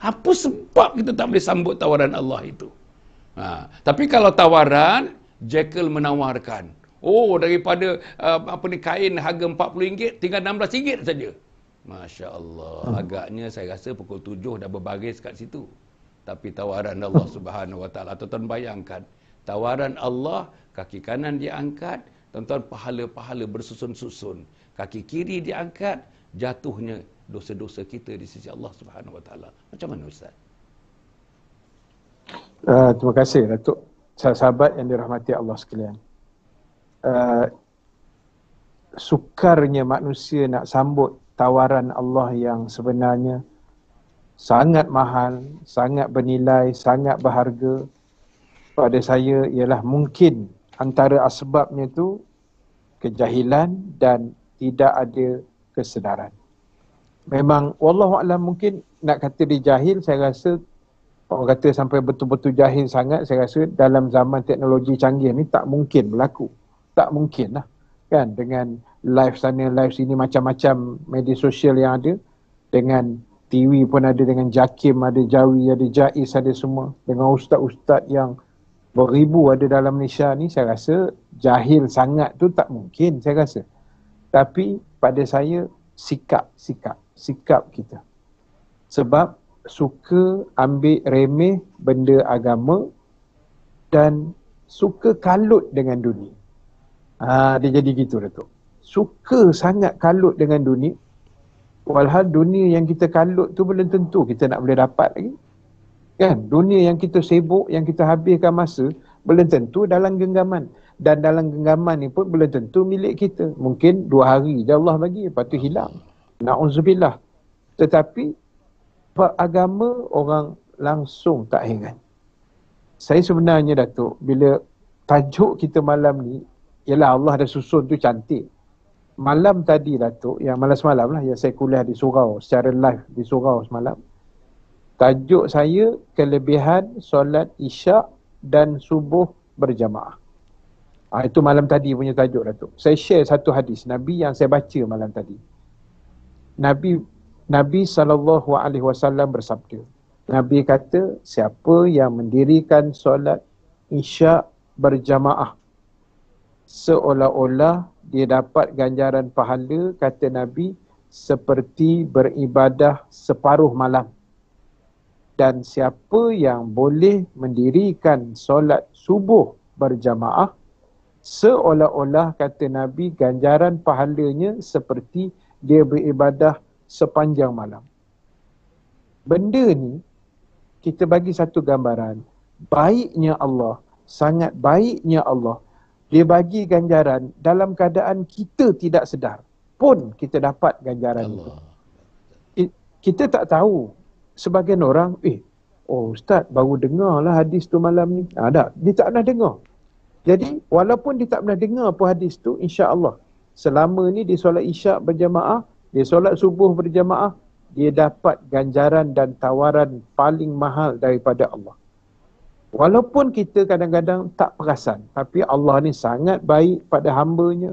Apa sebab kita tak boleh sambut tawaran Allah itu? Tapi kalau tawaran, Jekyll menawarkan, daripada kain harga RM40 tinggal RM16 saja. Masya Allah. Agaknya saya rasa pukul 7 dah berbaris kat situ. Tapi tawaran Allah Subhanahu Wa Taala, tuan-tuan bayangkan, tawaran Allah, kaki kanan dia angkat, tuan-tuan, pahala-pahala bersusun-susun. Kaki kiri diangkat, jatuhnya dosa-dosa kita di sisi Allah Subhanahu Wa Taala. Macam mana Ustaz? Terima kasih Datuk. Sahabat yang dirahmati Allah sekalian. Sukarnya manusia nak sambut tawaran Allah yang sebenarnya sangat mahal, sangat bernilai, sangat berharga, pada saya ialah mungkin antara asbabnya tu kejahilan dan tidak ada kesedaran. Memang wallahualam, mungkin nak kata dia jahil, saya rasa orang kata sampai betul-betul jahil sangat, saya rasa dalam zaman teknologi canggih ni tak mungkin berlaku. Tak mungkin lah kan, dengan live sana live sini, macam-macam media sosial yang ada, dengan TV pun ada, dengan JAKIM ada, Jawi ada, Jais ada semua, dengan ustaz-ustaz yang beribu ada dalam Malaysia ni, saya rasa jahil sangat tu tak mungkin saya rasa. Tapi pada saya sikap kita. Sebab suka ambil remeh benda agama dan suka kalut dengan dunia. Dia jadi gitu Datuk. Suka sangat kalut dengan dunia. Walhal dunia yang kita kalut tu belum tentu kita nak boleh dapat lagi. Kan? Dunia yang kita sibuk, yang kita habiskan masa, belum tentu dalam genggaman. Dan dalam genggaman ni pun belum tentu milik kita. Mungkin 2 hari je Allah bagi, lepas tu hilang. Na'udzubillah. Tetapi agama orang langsung tak heran. Saya sebenarnya Datuk, bila tajuk kita malam ni, ialah Allah dah susun tu cantik. Malam tadi Datuk, yang malam semalam lah, yang saya kuliah di surau, secara live di surau semalam. Tajuk saya, kelebihan solat isyak dan subuh berjamaah. Itu malam tadi punya tajuk Datuk. Saya share satu hadis Nabi yang saya baca malam tadi. Nabi SAW bersabda. Nabi kata, siapa yang mendirikan solat isyak berjamaah, seolah-olah dia dapat ganjaran pahala, kata Nabi, seperti beribadah separuh malam. Dan siapa yang boleh mendirikan solat subuh berjamaah, seolah-olah, kata Nabi, ganjaran pahalanya seperti dia beribadah sepanjang malam. Benda ni, kita bagi satu gambaran. Baiknya Allah, sangat baiknya Allah. Dia bagi ganjaran dalam keadaan kita tidak sedar pun kita dapat ganjaran Allah. Itu. Kita tak tahu. Sebagian orang, Ustaz baru dengar lah hadis tu malam ni. Tak, dia tak pernah dengar. Jadi, walaupun dia tak pernah dengar pun hadis tu, insya-Allah, selama ni dia solat isyak berjamaah, dia solat subuh berjamaah, dia dapat ganjaran dan tawaran paling mahal daripada Allah. Walaupun kita kadang-kadang tak perasan, tapi Allah ni sangat baik pada hamba-Nya,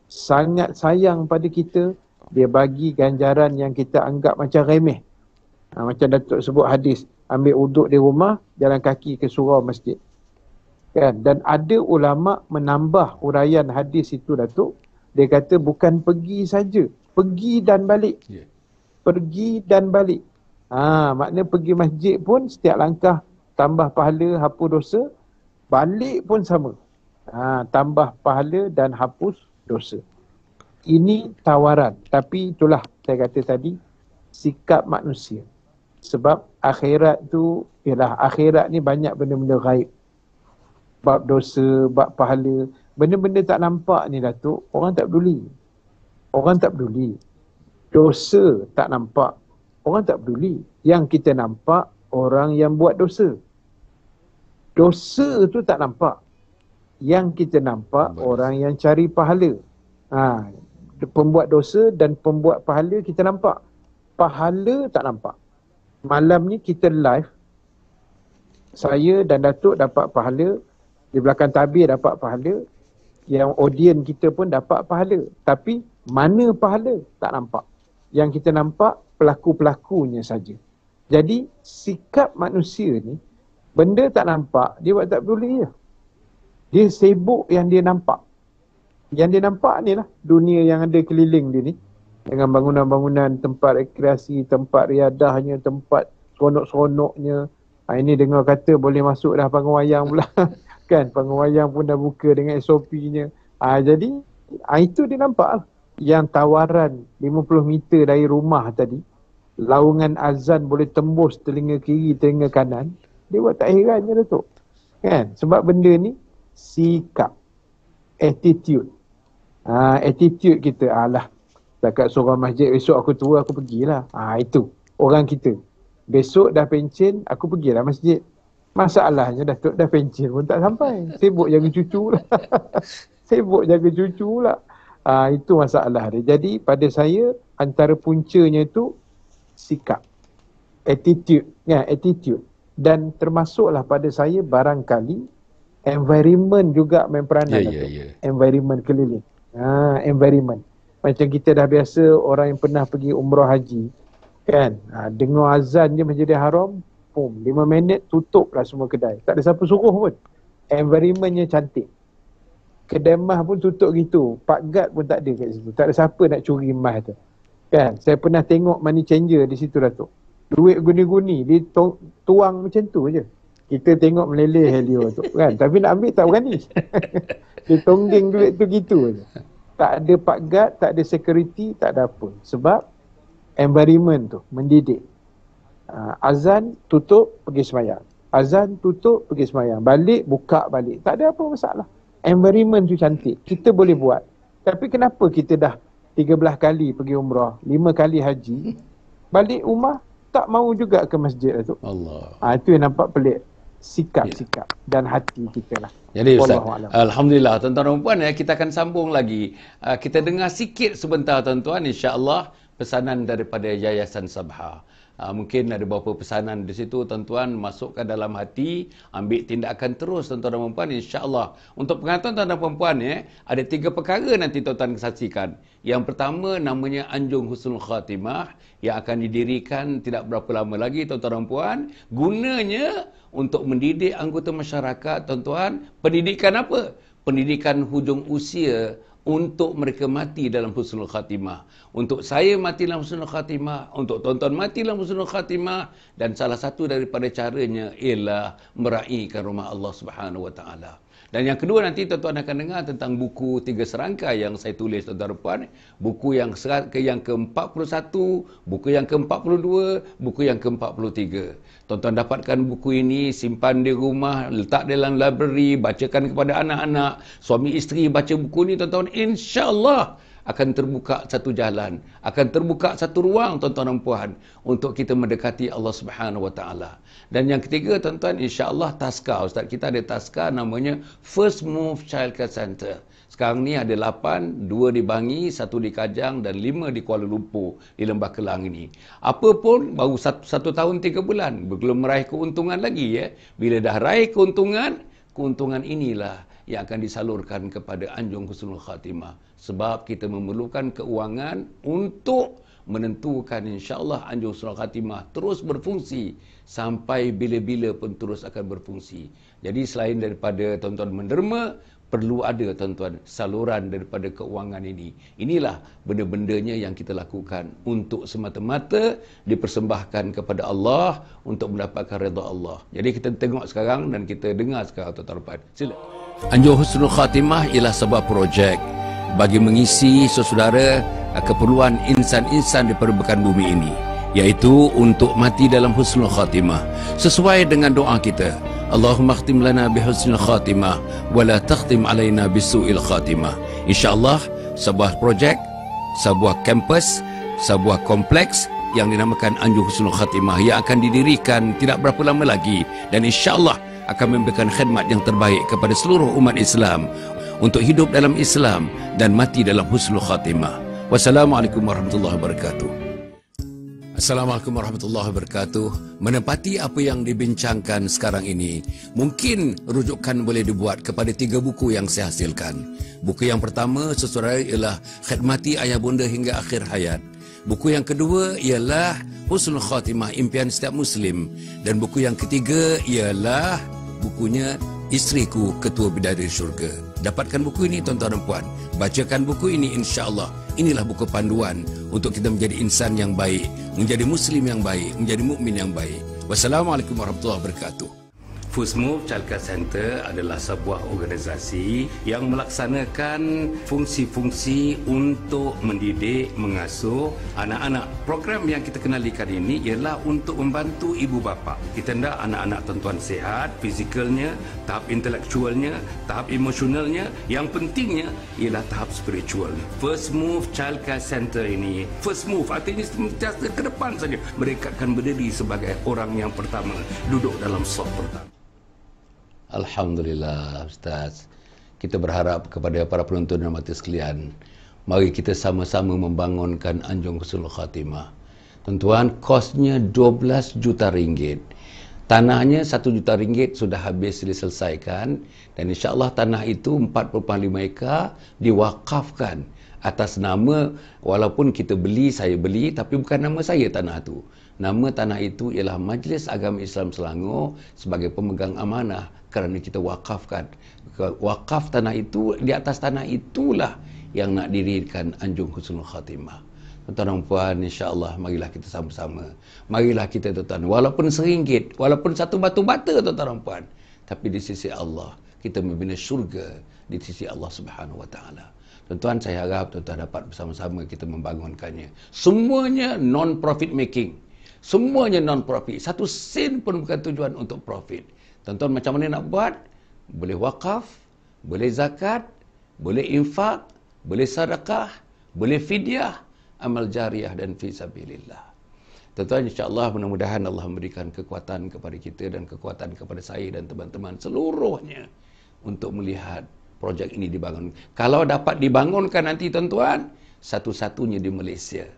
sangat sayang pada kita, dia bagi ganjaran yang kita anggap macam remeh. Macam Datuk sebut hadis, ambil uduk di rumah, jalan kaki ke surau masjid. Kan? Dan ada ulama' menambah uraian hadis itu Datuk, dia kata bukan pergi saja, pergi dan balik. Pergi dan balik. Maknanya pergi masjid pun setiap langkah tambah pahala, hapus dosa. Balik pun sama. Tambah pahala dan hapus dosa. Ini tawaran. Tapi itulah saya kata tadi, sikap manusia. Sebab akhirat tu, akhirat ni banyak benda-benda gaib. Bab dosa, bab pahala. Benda-benda tak nampak ni Datuk, orang tak peduli. Orang tak peduli. Dosa tak nampak, orang tak peduli. Yang kita nampak, orang yang buat dosa. Dosa tu tak nampak. Yang kita nampak, orang yang cari pahala. Pembuat dosa dan pembuat pahala kita nampak. Pahala tak nampak. Malam ni kita live, saya dan Datuk dapat pahala, di belakang tabir dapat pahala, yang audien kita pun dapat pahala. Tapi mana pahala? Tak nampak. Yang kita nampak pelaku-pelakunya saja. Jadi sikap manusia ni, benda tak nampak, dia buat tak peduli je. Dia sibuk yang dia nampak. Yang dia nampak ni lah dunia yang ada keliling dia ni. Dengan bangunan-bangunan, tempat rekreasi, tempat riadahnya, tempat seronok-seronoknya. Ini dengar kata boleh masuk dah panggung wayang pula. Kan, panggung wayang pun dah buka dengan SOP-nya. Jadi, itu dia nampak lah. Yang tawaran 50 meter dari rumah tadi, laungan azan boleh tembus telinga kiri, telinga kanan, dia buat tak heran je Datuk. Kan? Sebab benda ni sikap, attitude. Attitude kita, dekat surau masjid, besok aku tua, aku pergilah. Itu orang kita. Besok dah pencen, aku pergilah masjid. Masalahnya Datuk dah pencen pun tak sampai. Sibuk jaga cucu lah. Sibuk jaga cucu lah. Itu masalah dia. Jadi pada saya, antara puncanya itu sikap, attitude, attitude. Dan termasuklah pada saya barangkali environment juga main peranan. Environment keliling. Environment. Macam kita dah biasa, orang yang pernah pergi umrah haji, kan, dengar azan je Masjidil Haram, 5 minit tutuplah semua kedai. Tak ada siapa suruh pun. Environmentnya cantik. Kedai mah pun tutup gitu. Pak guard pun tak ada kat situ. Tak ada siapa nak curi mah tu. Kan? Saya pernah tengok money changer di situ Datuk. Duit guni-guni, dia tuang macam tu je. Kita tengok meleleh helio tu kan. Tapi nak ambil tak berani. Dia tonggeng duit tu gitu je. Tak ada pak guard, tak ada security, tak ada apa. Sebab environment tu mendidik. Azan tutup, pergi semayang. Azan tutup, pergi semayang. Balik, buka balik. Tak ada apa masalah. environment tu cantik, kita boleh buat. Tapi kenapa kita dah 13 kali pergi umrah, 5 kali haji, balik rumah tak mau juga ke masjid tu? Allah. Itu yang nampak pelik. Sikap-sikap dan hati kita lah. Jadi Ustaz, Wallahualam. alhamdulillah tuan-tuan dan puan, kita akan sambung lagi. Kita dengar sikit sebentar tuan-tuan, insya-Allah pesanan daripada Yayasan Sabha. Mungkin ada beberapa pesanan di situ tuan-tuan, masukkan dalam hati, ambil tindakan terus tuan-tuan dan puan, insya-Allah. Untuk pengetahuan tuan-tuan dan puan, ada 3 perkara nanti tuan-tuan saksikan. Yang pertama namanya Anjung Husnul Khatimah yang akan didirikan tidak berapa lama lagi tuan-tuan dan puan. Gunanya untuk mendidik anggota masyarakat tuan-tuan. Pendidikan apa? Pendidikan hujung usia untuk mereka mati dalam husnul khatimah. Untuk saya mati dalam husnul khatimah, untuk tuan-tuan mati dalam husnul khatimah, dan salah satu daripada caranya ialah meraihkan rumah Allah Subhanahu wa taala. Dan yang kedua nanti tuan-tuan akan dengar tentang buku 3 serangkai yang saya tulis tuan-tuan dan puan. Buku yang ke-41, buku yang ke-42, buku yang ke-43. Tuan-tuan dapatkan buku ini, simpan di rumah, letak dalam library, bacakan kepada anak-anak, suami isteri baca buku ini tuan-tuan, insya-Allah akan terbuka satu jalan, akan terbuka satu ruang tuan-tuan dan puan untuk kita mendekati Allah Subhanahu wa taala. Dan yang ketiga tuan-tuan, insya-Allah taska, ustaz kita ada taska namanya First Move Childcare Center. Sekarang ni ada 8, 2 di Bangi, 1 di Kajang dan 5 di Kuala Lumpur di Lembah Kelang ini. Apa pun baru 1 tahun 3 bulan, belum meraih keuntungan lagi ya. Bila dah raih keuntungan inilah yang akan disalurkan kepada Anjung Husnul Khatimah. Sebab kita memerlukan keuangan untuk menentukan insya-Allah Anjung Husnul Khatimah terus berfungsi sampai bila-bila pun terus akan berfungsi. Jadi selain daripada tuan-tuan menderma, perlu ada tuan-tuan saluran daripada keuangan ini. Inilah benda-bendanya yang kita lakukan untuk semata-mata dipersembahkan kepada Allah untuk mendapatkan redha Allah. Jadi kita tengok sekarang dan kita dengar sekarang tuan-tuan. Sila. Anjung Husnul Khatimah ialah sebuah projek bagi mengisi saudara keperluan insan-insan di permukaan bumi ini, iaitu untuk mati dalam husnul khatimah sesuai dengan doa kita, Allahumma khtim lana bihusnul khatimah wa la takhtim alaina bisu'il khatimah. InsyaAllah sebuah projek, sebuah kampus, sebuah kompleks yang dinamakan Anjung Husnul Khatimah yang akan didirikan tidak berapa lama lagi, dan insyaAllah akan memberikan khidmat yang terbaik kepada seluruh umat Islam untuk hidup dalam Islam dan mati dalam husnul khatimah. Wassalamualaikum warahmatullahi wabarakatuh. Assalamualaikum warahmatullahi wabarakatuh. Menepati apa yang dibincangkan sekarang ini, mungkin rujukan boleh dibuat kepada 3 buku yang saya hasilkan. Buku yang pertama, saudara, ialah Khidmati Ayah Bunda Hingga Akhir Hayat. Buku yang kedua ialah Husnul Khatimah, Impian Setiap Muslim. Dan buku yang ketiga ialah bukunya Isteriku Ketua Bidadari Syurga. Dapatkan buku ini tuan-tuan dan puan. Bacakan buku ini, insya-Allah. Inilah buku panduan untuk kita menjadi insan yang baik, menjadi muslim yang baik, menjadi mukmin yang baik. Wassalamualaikum warahmatullahi wabarakatuh. First Move Childcare Center adalah sebuah organisasi yang melaksanakan fungsi-fungsi untuk mendidik, mengasuh anak-anak. Program yang kita kenalikan ini ialah untuk membantu ibu bapa. Kita hendak anak-anak tuan-tuan sihat, fizikalnya, tahap intelektualnya, tahap emosionalnya. Yang pentingnya ialah tahap spiritual. First Move Childcare Center ini, First Move artinya sentiasa ke depan saja. Mereka akan berdiri sebagai orang yang pertama, duduk dalam saf pertama. Alhamdulillah Ustaz. Kita berharap kepada para penonton dan mata sekalian, mari kita sama-sama membangunkan Anjung Husnul Khatimah. Tuan-tuan, kosnya 12 juta ringgit. Tanahnya 1 juta ringgit sudah habis diselesaikan, dan insya-Allah tanah itu 4.5 ekar diwakafkan atas nama, walaupun kita beli, saya beli, tapi bukan nama saya tanah itu. Nama tanah itu ialah Majlis Agama Islam Selangor sebagai pemegang amanah, kerana kita wakafkan. Wakaf tanah itu, di atas tanah itulah yang nak dirikan Anjung Husnul Khatimah. Tuan-tuan dan puan, insya-Allah marilah kita sama-sama. Marilah kita tuan-tuan, walaupun RM1, walaupun 1 batu bata tuan-tuan dan puan, tapi di sisi Allah kita membina syurga di sisi Allah Subhanahu wa taala. Tuan-tuan, saya harap tuan-tuan dapat bersama-sama kita membangunkannya. Semuanya non-profit making. Semuanya non-profit. 1 sen pun bukan tujuan untuk profit. Tuan-tuan, macam mana nak buat? Boleh wakaf, Boleh zakat, boleh infak, boleh sedekah, boleh fidyah, amal jariah dan fisabilillah. Tuan-tuan, insya-Allah mudah-mudahan Allah memberikan kekuatan kepada kita dan kekuatan kepada saya dan teman-teman seluruhnya untuk melihat projek ini dibangun. Kalau dapat dibangunkan nanti tuan-tuan, satu-satunya di Malaysia.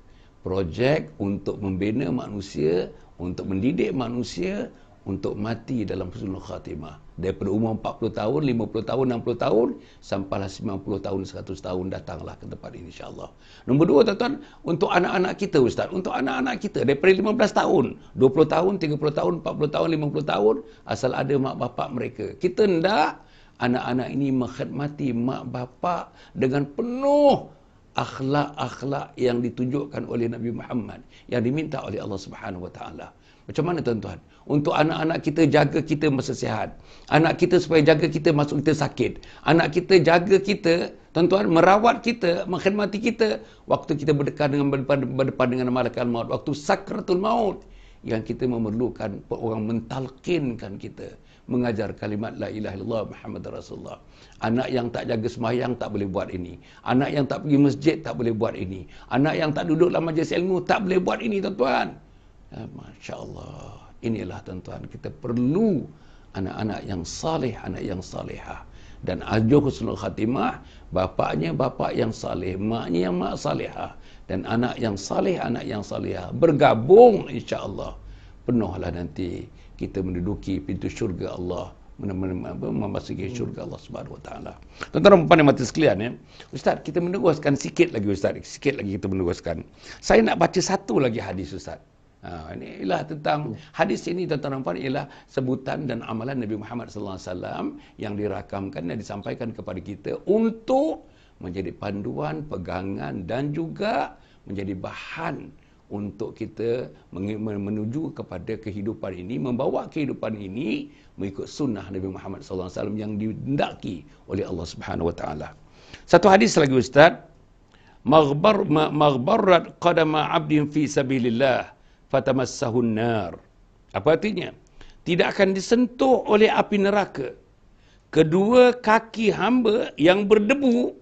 Projek untuk membina manusia, untuk mendidik manusia, untuk mati dalam husnul khatimah. Daripada umur 40 tahun, 50 tahun, 60 tahun, sampailah 90 tahun, 100 tahun datanglah ke tempat ini insya-Allah. Nombor dua, tuan-tuan, untuk anak-anak kita Ustaz. Untuk anak-anak kita daripada 15 tahun, 20 tahun, 30 tahun, 40 tahun, 50 tahun, asal ada mak bapak mereka. Kita hendak anak-anak ini mengkhidmati mak bapak dengan penuh akhlak-akhlak yang ditunjukkan oleh Nabi Muhammad, yang diminta oleh Allah Subhanahu Wa Taala. Macam mana tuan-tuan? Untuk anak-anak kita jaga kita masa sihat. Anak kita supaya jaga kita masuk kita sakit. Anak kita jaga kita, tuan-tuan, merawat kita, mengkhidmati kita waktu kita berdepan dengan malaikat maut, waktu sakratul maut, yang kita memerlukan orang mentalkinkan kita, mengajar kalimat la ilaha illallah Muhammad Rasulullah. Anak yang tak jaga sembahyang tak boleh buat ini. Anak yang tak pergi masjid tak boleh buat ini. Anak yang tak duduk dalam majlis ilmu tak boleh buat ini, tuan-tuan. Masya Allah. Inilah tuan-tuan, kita perlu anak-anak yang saleh, anak yang salehah. Dan ajur husnul khatimah, bapaknya bapak yang saleh, maknya yang mak salehah. Dan anak yang saleh, anak yang salehah. Bergabung insya-Allah. Penuhlah nanti kita menduduki pintu syurga Allah, memasuki syurga Allah Subhanahu Wa Taala. Tuan-tuan dan puan yang mati sekalian, ya. Ustaz, kita meneruskan sikit lagi Ustaz. Sikit lagi kita meneruskan. Saya nak baca satu lagi hadis Ustaz. Ini ialah tentang hadis ini, tuan-tuan dan puan, ialah sebutan dan amalan Nabi Muhammad sallallahu alaihi wasallam yang dirakamkan dan disampaikan kepada kita untuk menjadi panduan, pegangan dan juga menjadi bahan untuk kita menuju kepada kehidupan ini, membawa kehidupan ini mengikut sunnah Nabi Muhammad sallallahu alaihi wasallam yang dihendaki oleh Allah Subhanahu Wa Taala. Satu hadis lagi Ustaz, maghbarrat qadama 'abdin fi sabilillah fatamassahun nar. Apa artinya? Tidak akan disentuh oleh api neraka kedua kaki hamba yang berdebu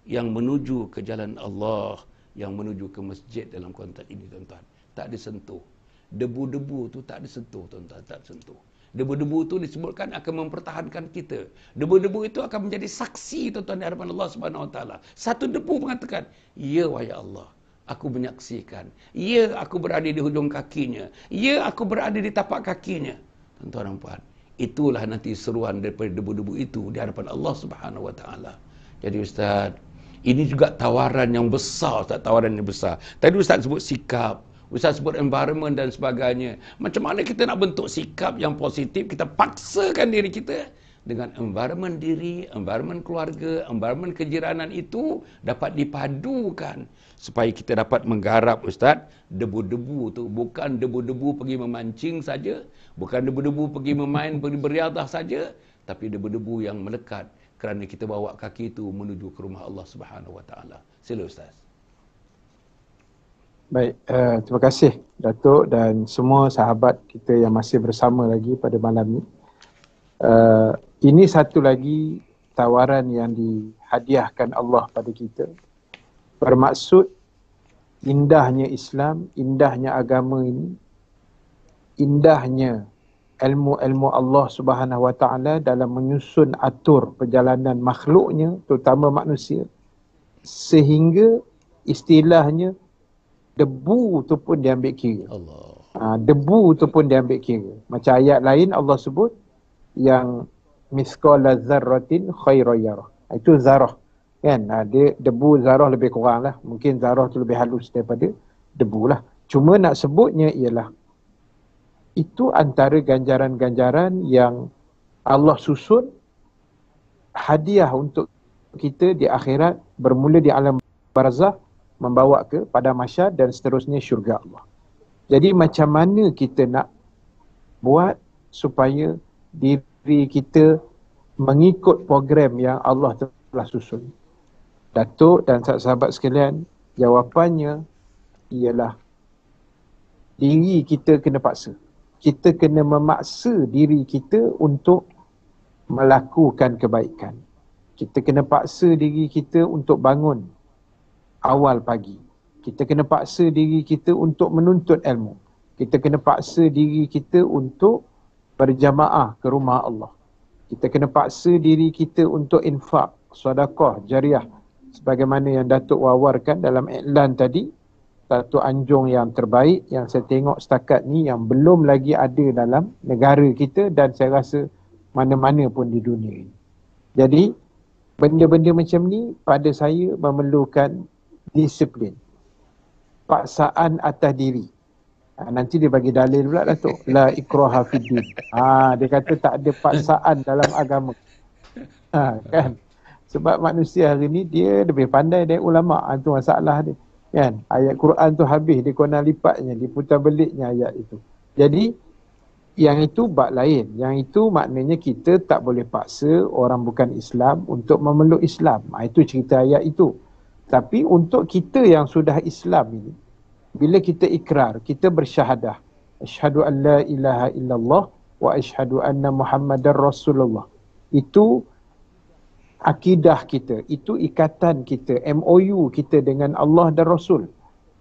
yang menuju ke jalan Allah, yang menuju ke masjid dalam konteks ini, tuan-tuan. Tak disentuh. Debu-debu tu tak disentuh, tuan-tuan. Tak disentuh. Debu-debu tu disebutkan akan mempertahankan kita. Debu-debu itu akan menjadi saksi, tuan-tuan, di hadapan Allah Subhanahu Wa Taala. Satu debu mengatakan, ya wahai Allah, aku menyaksikan. Ya, aku berada di hujung kakinya. Ya, aku berada di tapak kakinya. Tuan-tuan dan puan, itulah nanti seruan daripada debu-debu itu di hadapan Allah Subhanahu Wa Taala. Jadi Ustaz, ini juga tawaran yang besar, Ustaz, tawaran yang besar. Tadi Ustaz sebut sikap, Ustaz sebut environment dan sebagainya. Macam mana kita nak bentuk sikap yang positif? Kita paksakan diri kita dengan environment diri, environment keluarga, environment kejiranan itu dapat dipadukan supaya kita dapat menggarap, Ustaz, debu-debu tu. Bukan debu-debu pergi memancing saja, bukan debu-debu pergi pergi beriadah saja, tapi debu-debu yang melekat kerana kita bawa kaki itu menuju ke rumah Allah Subhanahu Wa Taala. Sila Ustaz. Baik, terima kasih Datuk dan semua sahabat kita yang masih bersama lagi pada malam ini. Ini satu lagi tawaran yang dihadiahkan Allah pada kita. Bermaksud indahnya Islam, indahnya agama ini, indahnya ilmu-ilmu Allah Subhanahu Wa Taala dalam menyusun atur perjalanan makhluknya, terutama manusia, sehingga istilahnya debu tu pun diambil kira. Debu tu pun diambil kira. Macam ayat lain Allah sebut yang misqala zarratin khairan yarah. Itu zarah. Kan? Dia debu, zarah lebih kurang lah. Mungkin zarah tu lebih halus daripada debu lah. Cuma nak sebutnya ialah itu antara ganjaran-ganjaran yang Allah susun hadiah untuk kita di akhirat, bermula di alam barzakh, membawa ke pada mahsyar dan seterusnya syurga Allah. Jadi macam mana kita nak buat supaya diri kita mengikut program yang Allah telah susun? Datuk dan sahabat sekalian, jawapannya ialah diri kita kena paksa. Kita kena memaksa diri kita untuk melakukan kebaikan. Kita kena paksa diri kita untuk bangun awal pagi. Kita kena paksa diri kita untuk menuntut ilmu. Kita kena paksa diri kita untuk berjamaah ke rumah Allah. Kita kena paksa diri kita untuk infak, sedekah, jariah. Sebagaimana yang Datuk wawarkan dalam iklan tadi, satu anjung yang terbaik yang saya tengok setakat ni yang belum lagi ada dalam negara kita dan saya rasa mana-mana pun di dunia ini. Jadi, benda-benda macam ni pada saya memerlukan disiplin. Paksaan atas diri. Nanti dia bagi dalil pula Datuk. La ikraha fiddin. Dia kata tak ada paksaan dalam agama. Kan? Sebab manusia hari ni dia lebih pandai dari ulama'. Itu masalah dia. Kan? Ayat Quran tu habis, dia kona lipatnya, diputar beliknya ayat itu. Jadi, yang itu bab lain. Yang itu maknanya kita tak boleh paksa orang bukan Islam untuk memeluk Islam. Itu cerita ayat itu. Tapi untuk kita yang sudah Islam ini, bila kita ikrar, kita bersyahadah, asyhadu an la ilaha illallah wa asyhadu anna Muhammadar Rasulullah. Itu akidah kita, itu ikatan kita, MOU kita dengan Allah dan Rasul.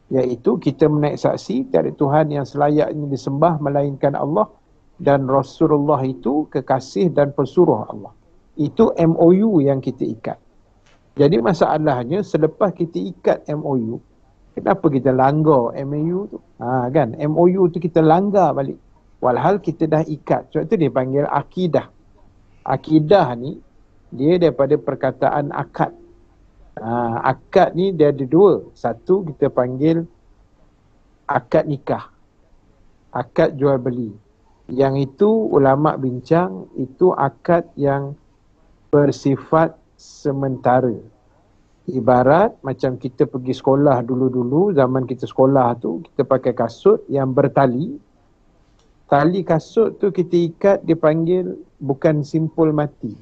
Iaitu kita menaik saksi tiada Tuhan yang selayaknya disembah melainkan Allah dan Rasulullah itu kekasih dan pesuruh Allah. Itu MOU yang kita ikat. Jadi masalahnya selepas kita ikat MOU, kenapa kita langgar MOU tu? Kan? MOU tu kita langgar balik. Walhal kita dah ikat. Sebab tu dia panggil akidah. Akidah ni, dia daripada perkataan akad. Akad ni dia ada dua. Satu kita panggil akad nikah. Akad jual beli. Yang itu ulama' bincang, itu akad yang bersifat sementara. Ibarat macam kita pergi sekolah dulu-dulu, zaman kita sekolah tu, kita pakai kasut yang bertali. Tali kasut tu kita ikat, dia panggil bukan simpul mati.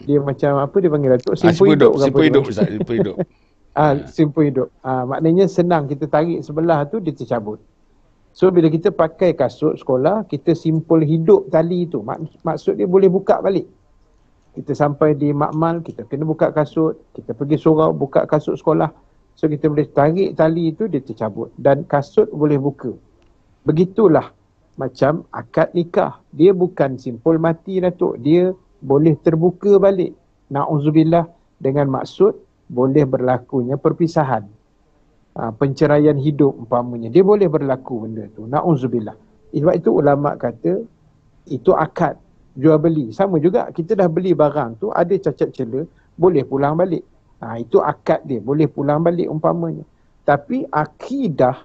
Dia macam apa dia panggil Datuk? Simpul hidup. Simpul hidup, Ustaz. Simpul hidup. Simpul hidup. Maknanya senang, kita tarik sebelah tu, dia tercabut. So bila kita pakai kasut sekolah, kita simpul hidup tali tu. Maksud dia boleh buka balik. Kita sampai di makmal, kita kena buka kasut. Kita pergi surau, buka kasut sekolah. So kita boleh tarik tali tu, dia tercabut. Dan kasut boleh buka. Begitulah macam akad nikah. Dia bukan simpul mati, Datuk. Dia boleh terbuka balik. Na'udzubillah, dengan maksud boleh berlakunya perpisahan. Penceraian hidup umpamanya. Dia boleh berlaku benda tu. Na'udzubillah. Sebab itu ulama' kata, itu akad jual beli. Sama juga, kita dah beli barang tu, ada cacat cela, boleh pulang balik. Itu akad dia, boleh pulang balik umpamanya. Tapi akidah,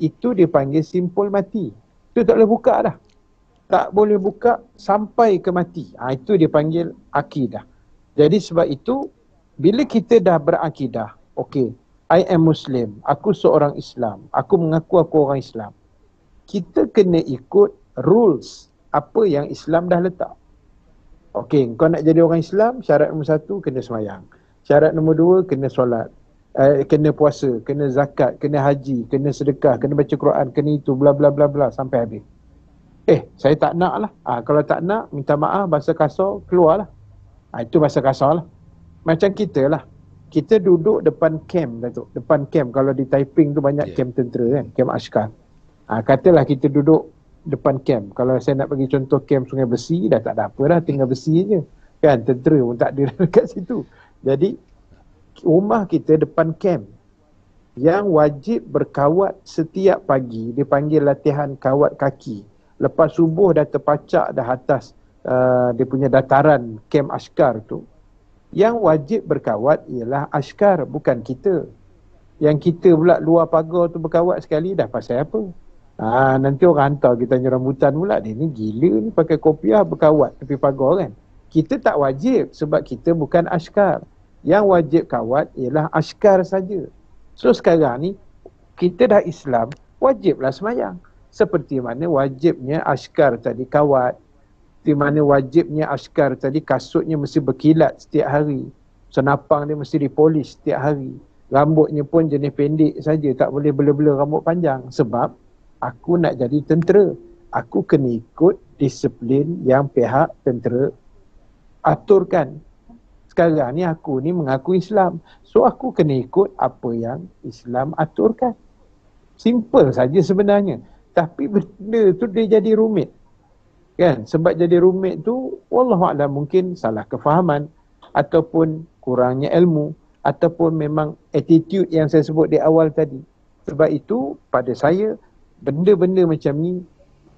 itu dipanggil simpul mati. Itu tak boleh buka dah. Tak boleh buka sampai ke mati. Itu dipanggil akidah. Jadi sebab itu, bila kita dah berakidah, okay, I am Muslim, aku seorang Islam, aku mengaku aku orang Islam. Kita kena ikut rules apa yang Islam dah letak. Okey, kau nak jadi orang Islam, syarat nombor 1, kena semayang. Syarat nombor 2, kena solat. Kena puasa, kena zakat, kena haji, kena sedekah, kena baca Quran, kena itu, bla bla bla bla, sampai habis. Saya tak nak lah. Kalau tak nak, minta maaf, bahasa kasar, keluar lah. Itu bahasa kasar lah. Macam kita lah. Kita duduk depan camp, Datuk. Depan camp, kalau di Taiping tu banyak camp tentera kan, camp askar. Katalah kita duduk depan camp. Kalau saya nak bagi contoh camp Sungai Besi, dah tak ada apa dah, tinggal besi je. Kan, tentera pun tak ada dekat situ. Jadi, rumah kita depan camp. Yang wajib berkawat setiap pagi, dipanggil latihan kawat kaki. Lepas subuh dah terpacak dah atas dia punya dataran camp askar tu. Yang wajib berkawat ialah askar, bukan kita. Yang kita pula luar pagar tu berkawat sekali, dah pasal apa? Nanti orang hantar kita rambutan pula, dia ni gila ni pakai kopiah berkawat tepi pagar kan. Kita tak wajib sebab kita bukan askar. Yang wajib kawat ialah askar saja. So sekarang ni kita dah Islam, wajiblah semayang. Seperti mana wajibnya askar tadi kawat, seperti mana wajibnya askar tadi kasutnya mesti berkilat setiap hari, senapang dia mesti dipolis setiap hari, rambutnya pun jenis pendek saja, tak boleh bela-bela rambut panjang. Sebab aku nak jadi tentera, aku kena ikut disiplin yang pihak tentera aturkan. Sekarang ni aku ni mengaku Islam. So aku kena ikut apa yang Islam aturkan. Simple saja sebenarnya. Tapi benda tu dia jadi rumit. Kan? Sebab jadi rumit tu, wallahualam mungkin salah kefahaman ataupun kurangnya ilmu ataupun memang attitude yang saya sebut di awal tadi. Sebab itu pada saya benda-benda macam ni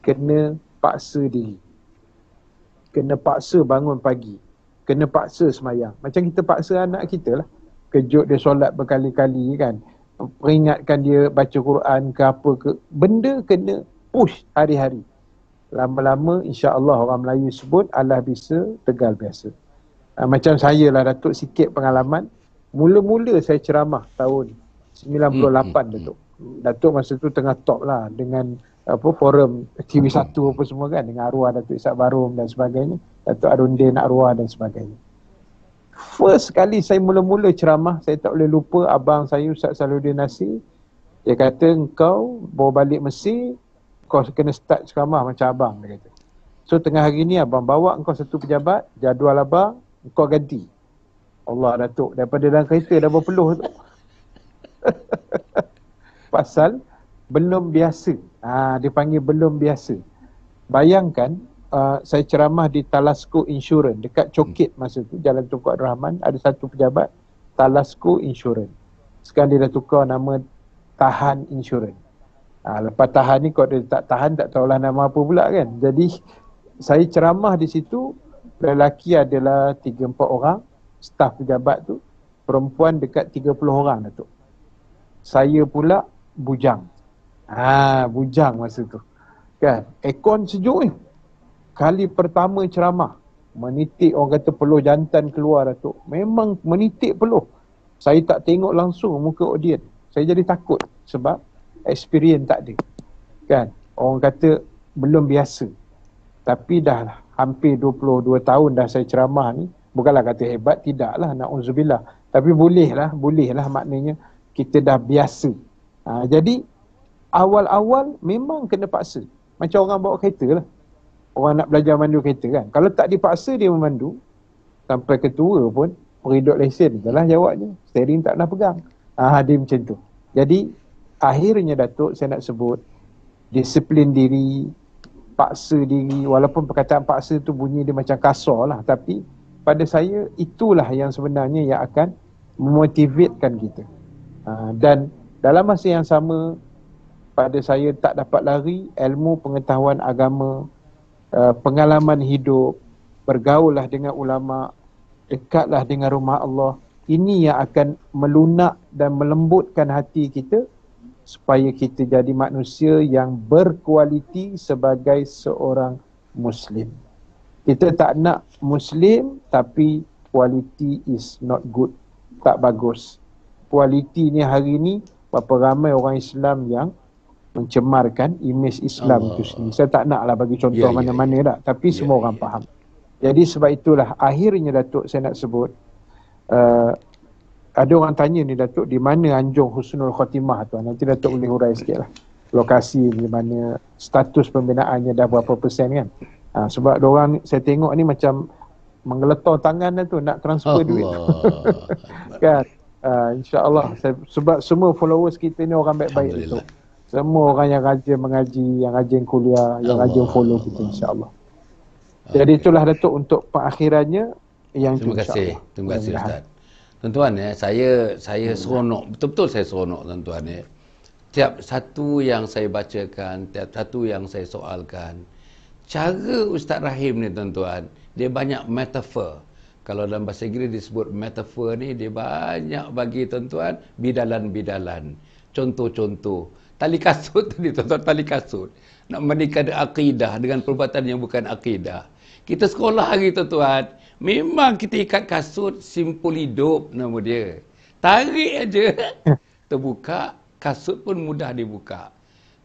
kena paksa diri. Kena paksa bangun pagi. Kena paksa semayang. Macam kita paksa anak kita lah. Kejut dia solat berkali-kali kan. Peringatkan dia baca Quran ke apa ke. Benda kena push hari-hari. Lama-lama insya-Allah orang Melayu sebut Allah bisa, tegal biasa. Macam saya lah Datuk, sikit pengalaman. Mula-mula saya ceramah tahun 98 Datuk. Datuk masa tu tengah top lah dengan forum TV1 apa semua kan, dengan arwah Datuk Ishak Barum dan sebagainya, Datuk Arundin arwah dan sebagainya. First kali saya mula-mula ceramah, saya tak boleh lupa abang saya Ustaz Saluddin Nasir. Dia kata, engkau bawa balik Mesir, kau kena start ceramah macam abang, dia kata. So tengah hari ni abang bawa engkau satu pejabat, jadual abang, engkau ganti. Allah Datuk, daripada dalam kereta dah berpeluh tu. Pasal belum biasa. Dia panggil belum biasa. Bayangkan, saya ceramah di Talasco Insurance, dekat Cokit masa tu, Jalan Tunku Abdul Rahman, ada satu pejabat, Talasco Insurance. Sekarang dia dah tukar nama Tahan Insurance. Lepas Tahan ni, kalau dia tak tahan, tak tahulah nama apa pula kan. Jadi, saya ceramah di situ, lelaki adalah 3-4 orang, staf pejabat tu, perempuan dekat 30 orang Datuk. Saya pula bujang. Bujang masa tu. Kan, aircon sejuk ni. Kali pertama ceramah, menitik orang kata peluh jantan keluar Datuk. Memang menitik peluh. Saya tak tengok langsung muka audien. Saya jadi takut sebab experience tak ada. Kan, orang kata belum biasa. Tapi dah hampir 22 tahun dah saya ceramah ni. Bukanlah kata hebat, tidaklah, na'udzubillah. Tapi bolehlah maknanya kita dah biasa. Jadi awal-awal memang kena paksa. Macam orang bawa kereta lah. Orang nak belajar mandu kereta kan. Kalau tak dipaksa dia memandu, sampai ketua pun meriduk lesen je lah jawabnya. Steering tak pernah pegang. Dia macam tu. Jadi akhirnya Datuk, saya nak sebut disiplin diri, paksa diri. Walaupun perkataan paksa tu bunyi dia macam kasar lah, tapi pada saya itulah yang sebenarnya yang akan memotivatekan kita. Dan dalam masa yang sama, pada saya tak dapat lari ilmu pengetahuan agama, pengalaman hidup, bergaullah dengan ulama, dekatlah dengan rumah Allah. Ini yang akan melunak dan melembutkan hati kita supaya kita jadi manusia yang berkualiti sebagai seorang Muslim. Kita tak nak Muslim tapi quality is not good. Tak bagus. Kualiti ni hari ni berapa ramai orang Islam yang mencemarkan imej Islam itu sendiri. Saya tak naklah bagi contoh mana-mana dah, tapi semua orang faham. Jadi sebab itulah akhirnya Datuk saya nak sebut, ada orang tanya ni Datuk, di mana Anjung Husnul Khotimah tu? Nanti Datuk boleh hurai sikit lah. Lokasi di mana, status pembinaannya dah berapa persen kan. Sebab diorang saya tengok ni macam menggeletar tangan tu nak transfer duit. Kan? InsyaAllah. Sebab semua followers kita ni orang baik-baik tu. Semua orang yang rajin mengaji, yang rajin kuliah, yang rajin follow kita insyaAllah. Jadi itulah Datuk untuk perakhirannya yang terima kasih. Terima kasih Ustaz. Tuan-tuan saya seronok, betul-betul saya seronok tuan-tuan ya. Tiap satu yang saya bacakan, tiap satu yang saya soalkan, cara Ustaz Rahim ni tuan-tuan, dia banyak metafor. Kalau dalam bahasa Inggeris disebut metafor ni, dia banyak bagi tuan-tuan bidalan-bidalan, contoh-contoh. Tali kasut tadi tuan-tuan, tali kasut. Nak menikah akidah dengan perbuatan yang bukan akidah. Kita sekolah hari tuan-tuan, memang kita ikat kasut simpul hidup nama dia. Tarik aja, terbuka, kasut pun mudah dibuka.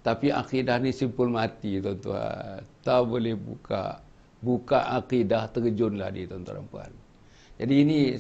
Tapi akidah ni simpul mati tuan-tuan. Tak boleh buka. Buka akidah, terjunlah dia tuan-tuan dan puan. Jadi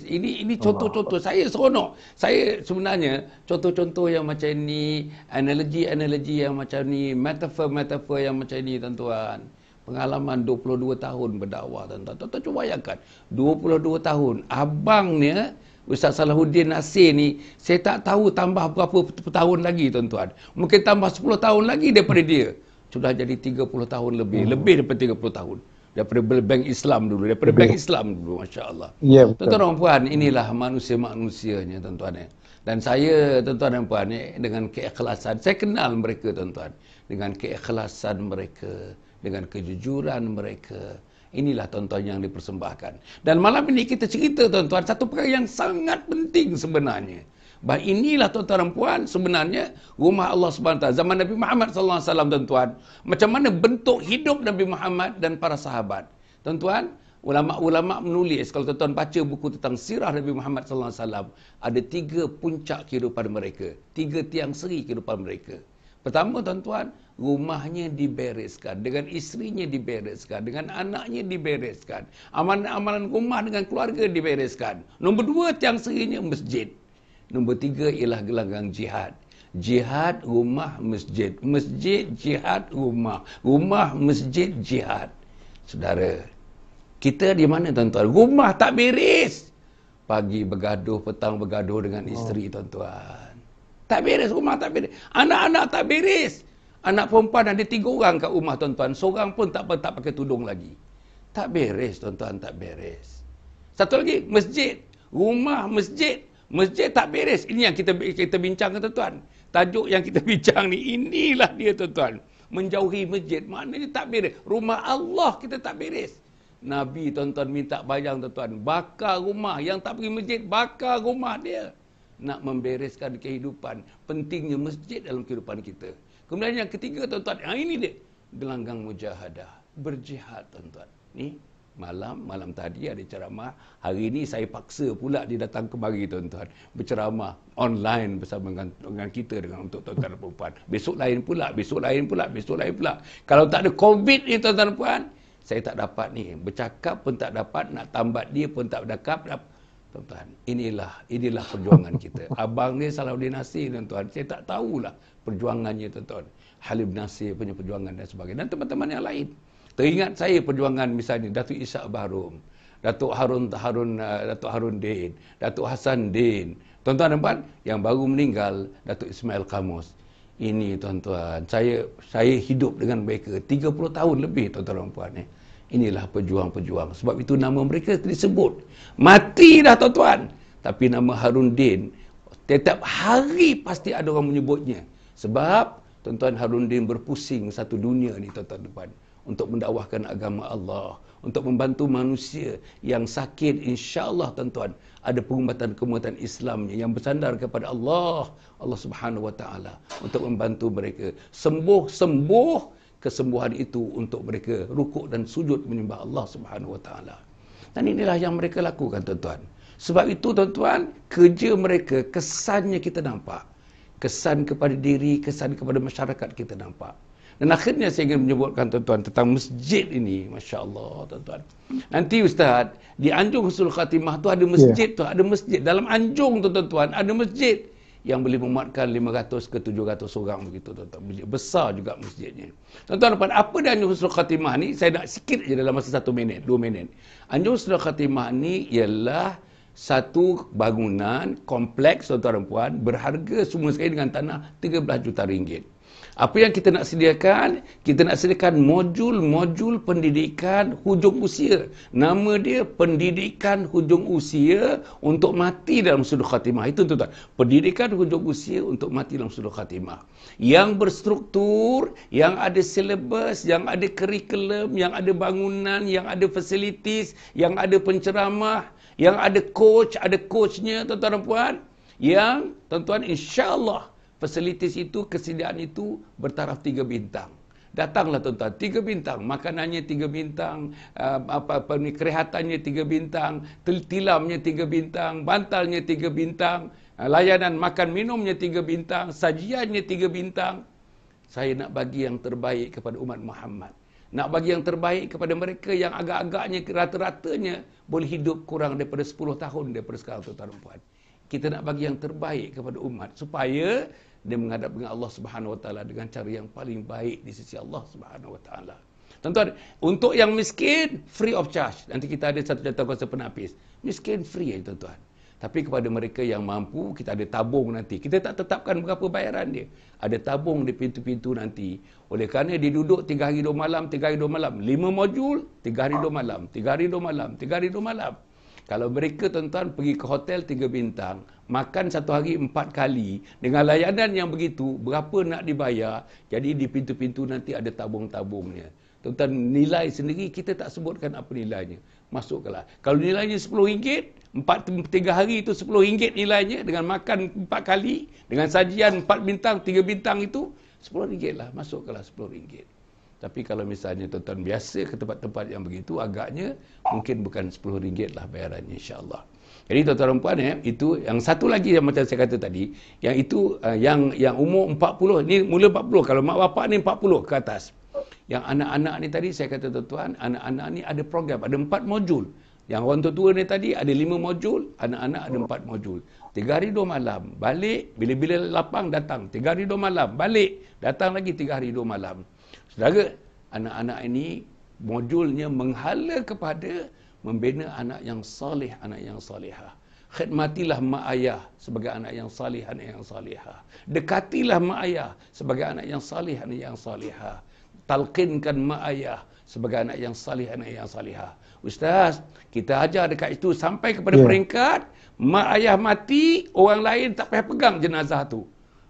ini contoh-contoh. Saya seronok. Saya sebenarnya contoh-contoh yang macam ni, analogi-analogi yang macam ni, metafor-metafor yang macam ni tuan-tuan, Pengalaman 22 tahun berdakwah, tuan-tuan. Tuan-tuan cuba bayangkan, 22 tahun. Abangnya, Ustaz Salahuddin Nasir ni, saya tak tahu tambah berapa tahun lagi, tuan-tuan. Mungkin tambah 10 tahun lagi daripada dia. Sudah jadi 30 tahun lebih. Lebih daripada 30 tahun. Daripada bank Islam dulu. Daripada bank Islam dulu, Masya Allah. Ya, betul. Tuan-tuan dan puan, inilah manusia-manusianya, tuan-tuan. Dan saya, tuan-tuan dan puan, dengan keikhlasan, saya kenal mereka, tuan-tuan. Dengan keikhlasan mereka, dengan kejujuran mereka. Inilah, tuan-tuan, yang dipersembahkan. Dan malam ini kita cerita, tuan-tuan, satu perkara yang sangat penting sebenarnya. Bahawa inilah, tuan-tuan dan puan, sebenarnya rumah Allah SWT. Zaman Nabi Muhammad SAW, tuan-tuan. Macam mana bentuk hidup Nabi Muhammad dan para sahabat. Tuan-tuan, ulama-ulama menulis, kalau tuan-tuan baca buku tentang sirah Nabi Muhammad SAW, ada 3 puncak kehidupan mereka. 3 tiang seri kehidupan mereka. Pertama, tuan-tuan, rumahnya dibereskan, dengan isterinya dibereskan, dengan anaknya dibereskan, amalan-amalan rumah dengan keluarga dibereskan. Nombor 2, tiang serinya masjid. Nombor 3 ialah gelanggang jihad. Jihad, rumah, masjid. Masjid, jihad, rumah. Rumah, masjid, jihad. Saudara, kita di mana, tuan-tuan? Rumah tak beres. Pagi bergaduh, petang bergaduh dengan isteri, tuan-tuan. Tak beres, rumah tak beres. Anak-anak tak beres. Anak perempuan ada 3 orang kat rumah, tuan-tuan. Seorang pun tak pakai tudung lagi. Tak beres, tuan-tuan, tak beres. Satu lagi, masjid. Rumah, masjid. Masjid tak beres. Ini yang kita bincangkan, tuan-tuan. Tajuk yang kita bincang ni, inilah dia, tuan-tuan. Menjauhi masjid. Maknanya tak beres. Rumah Allah kita tak beres. Nabi, tuan-tuan, minta bayang, tuan-tuan. Bakar rumah. Yang tak pergi masjid, bakar rumah dia. Nak membereskan kehidupan. Pentingnya masjid dalam kehidupan kita. Kemudian yang ketiga, tuan-tuan. Ini dia. Gelanggang mujahadah. Berjihad, tuan-tuan. Ni malam tadi ada ceramah. Hari ini saya paksa pula dia datang kemari, tuan-tuan. Berceramah online bersama dengan kita, dengan untuk tuan-tuan dan puan. Besok lain pula, besok lain pula, besok lain pula. Kalau tak ada COVID ni, tuan-tuan dan puan, saya tak dapat ni. Bercakap pun tak dapat, nak tambat dia pun tak dapat. Tuan-tuan, inilah perjuangan kita. Abang ni Salahuddin Nasir, tuan-tuan. Saya tak tahulah perjuangannya, tuan-tuan. Halim Nasir punya perjuangan dan sebagainya. Dan teman-teman yang lain. Teringat saya perjuangan misalnya Datuk Ishak Bahrum, Datuk Harun Din, Datuk Hassan Din. Tuan-tuan dan puan, yang baru meninggal Datuk Ismail Kamus. Ini, tuan-tuan, saya hidup dengan mereka 30 tahun lebih, tuan-tuan dan puan. Inilah pejuang-pejuang. Sebab itu nama mereka disebut. Mati dah, tuan-tuan. Tapi nama Harun Din, setiap hari pasti ada orang menyebutnya. Sebab, tuan-tuan, Harun Din berpusing satu dunia ni, tuan-tuan dan puan. Untuk mendakwahkan agama Allah, untuk membantu manusia yang sakit, insya-Allah, tuan-tuan, ada pengumbatan Islamnya yang bersandar kepada Allah Subhanahu wa taala, untuk membantu mereka sembuh kesembuhan itu, untuk mereka rukuk dan sujud menyembah Allah Subhanahu wa taala. Dan inilah yang mereka lakukan, tuan-tuan. Sebab itu, tuan-tuan, kerja mereka, kesannya kita nampak. Kesan kepada diri, kesan kepada masyarakat kita nampak. Dan akhirnya saya ingin menyebutkan, tuan-tuan, tentang masjid ini. Masya Allah, tuan-tuan. Nanti, Ustaz, di Anjung Husnul Khatimah tu ada masjid, tu ada masjid. Dalam Anjung, tuan-tuan, ada masjid yang boleh memuatkan 500 ke 700 orang begitu, tuan-tuan. Besar juga masjidnya. Tuan-tuan, apa di Anjung Husnul Khatimah ni? Saya nak sikit je dalam masa 1 minit, 2 minit. Anjung Husnul Khatimah ni ialah satu bangunan kompleks, tuan-tuan dan puan, berharga semua sekali dengan tanah 13 juta ringgit. Apa yang kita nak sediakan? Kita nak sediakan modul pendidikan hujung usia. Nama dia pendidikan hujung usia untuk mati dalam husnul khatimah. Itu, tuan-tuan. Pendidikan hujung usia untuk mati dalam husnul khatimah. Yang berstruktur, yang ada silabus, yang ada kurikulum, yang ada bangunan, yang ada fasilitis, yang ada penceramah, yang ada coachnya, tuan-tuan dan puan. Yang, tuan-tuan, insya-Allah fasilitis itu, kesediaan itu bertaraf 3 bintang. Datanglah, tuan-tuan, 3 bintang. Makanannya 3 bintang, kerehatannya 3 bintang, tilamnya 3 bintang, bantalnya 3 bintang, layanan makan minumnya 3 bintang, sajiannya 3 bintang. Saya nak bagi yang terbaik kepada umat Muhammad. Nak bagi yang terbaik kepada mereka yang agak-agaknya, rata-ratanya boleh hidup kurang daripada 10 tahun daripada sekarang, tuan-tuan dan puan. Kita nak bagi yang terbaik kepada umat supaya dia menghadap dengan Allah Subhanahu wa taala dengan cara yang paling baik di sisi Allah Subhanahu wa taala. Tuan-tuan, untuk yang miskin, free of charge. Nanti kita ada satu jatuh kuasa penapis. Miskin free tuan-tuan. Tapi kepada mereka yang mampu, kita ada tabung nanti. Kita tak tetapkan berapa bayaran dia. Ada tabung di pintu-pintu nanti. Oleh kerana dia duduk 3 hari 2 malam, 3 hari 2 malam. 5 modul, 3 hari 2 malam. 3 hari 2 malam, 3 hari 2 malam. Kalau mereka tuan-tuan pergi ke hotel 3 bintang, makan 1 hari 4 kali, dengan layanan yang begitu, berapa nak dibayar? Jadi di pintu-pintu nanti ada tabung-tabungnya. Tuan-tuan, nilai sendiri kita tak sebutkan apa nilainya. Masukkanlah. Kalau nilainya RM10, 3 hari itu RM10 nilainya, dengan makan 4 kali, dengan sajian 4 bintang, 3 bintang itu, RM10 lah. Masukkanlah RM10. Tapi kalau misalnya tuan-tuan biasa ke tempat-tempat yang begitu, agaknya mungkin bukan RM10 lah bayarannya, insya-Allah. Jadi tuan-tuan dan puan, itu yang satu lagi yang macam saya kata tadi, yang itu yang umur 40, ni mula 40, kalau mak bapak ni 40 ke atas. Yang anak-anak ni tadi saya kata tuan-tuan, anak-anak ni ada program, ada 4 modul. Yang orang tua-tua ni tadi ada 5 modul, anak-anak ada 4 modul. 3 hari 2 malam, balik, bila-bila lapang datang. 3 hari 2 malam, balik, datang lagi 3 hari 2 malam. Saudara, anak-anak ini modulnya menghala kepada membina anak yang salih, anak yang salihah. Khidmatilah mak ayah sebagai anak yang salih, anak yang salihah. Dekatilah mak ayah sebagai anak yang salih, anak yang salihah. Talqinkan mak ayah sebagai anak yang salih, anak yang salihah. Ustaz, kita ajar dekat itu sampai kepada peringkat mak ayah mati, orang lain tak payah pegang jenazah tu.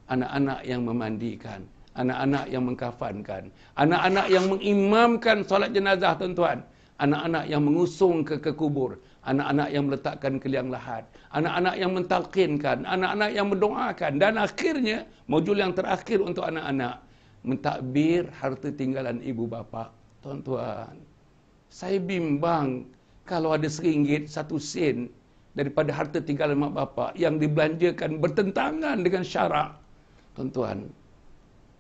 Anak-anak yang memandikan, anak-anak yang mengkafankan, anak-anak yang mengimamkan solat jenazah tuan-tuan, anak-anak yang mengusung ke kubur, anak-anak yang meletakkan ke liang lahat, anak-anak yang mentalqinkan, anak-anak yang mendoakan, dan akhirnya modul yang terakhir untuk anak-anak, mentadbir harta tinggalan ibu bapa. Tuan-tuan, saya bimbang kalau ada RM1, 1 sen daripada harta tinggalan mak bapak yang dibelanjakan bertentangan dengan syarak. Tuan-tuan,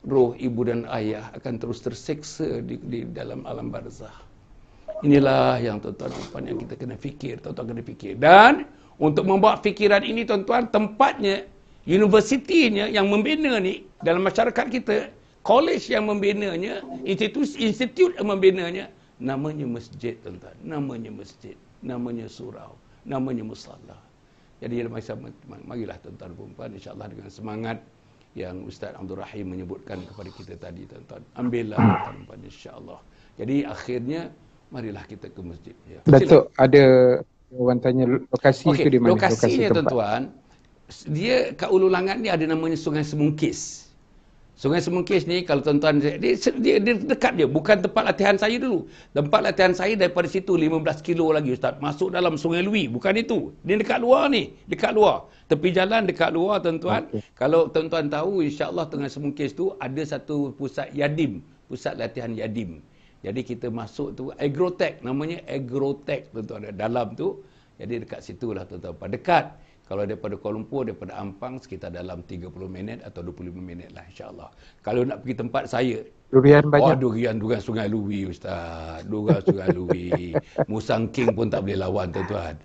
roh ibu dan ayah akan terus terseksa di dalam alam barzah. Inilah yang tuan-tuan yang kita kena fikir, tuan-tuan kena fikir. Dan untuk membawa fikiran ini tuan-tuan, tempatnya, universitinya yang membina ni dalam masyarakat kita, college yang membinanya, institut yang membinanya, namanya masjid tuan-tuan, namanya masjid, namanya surau, namanya musalla. Jadi marilah tuan-tuan dan puan, insya-Allah dengan semangat yang Ustaz Abdul Rahim menyebutkan kepada kita tadi tuan-tuan, ambillah tuan-tuan dan puan, insya-Allah. Jadi akhirnya marilah kita ke masjid. Ya. Datuk, ada orang tanya lokasi itu di mana? Lokasinya tuan-tuan, dia kat Ulu Langat ni ada namanya Sungai Semungkis. Sungai Semungkis ni kalau tuan-tuan, dia dekat dia, bukan tempat latihan saya dulu. Tempat latihan saya daripada situ 15 kilo lagi Ustaz, masuk dalam Sungai Lui, bukan itu. Dia dekat luar ni, dekat luar. Tepi jalan dekat luar tuan-tuan. Okay. Kalau tuan-tuan tahu, insya-Allah Sungai Semungkis tu ada satu pusat Yadim, pusat latihan Yadim. Jadi kita masuk tu Agrotech, namanya Agrotech tuan-tuan, dalam tu. Jadi dekat situlah tuan-tuan, dekat. Kalau daripada Kuala Lumpur, daripada Ampang, sekitar dalam 30 minit atau 25 minit lah, insya-Allah. Kalau nak pergi tempat saya, durian banyak. Durian Sungai Lui Ustaz. Durian Sungai Lui. Musang King pun tak boleh lawan tuan-tuan.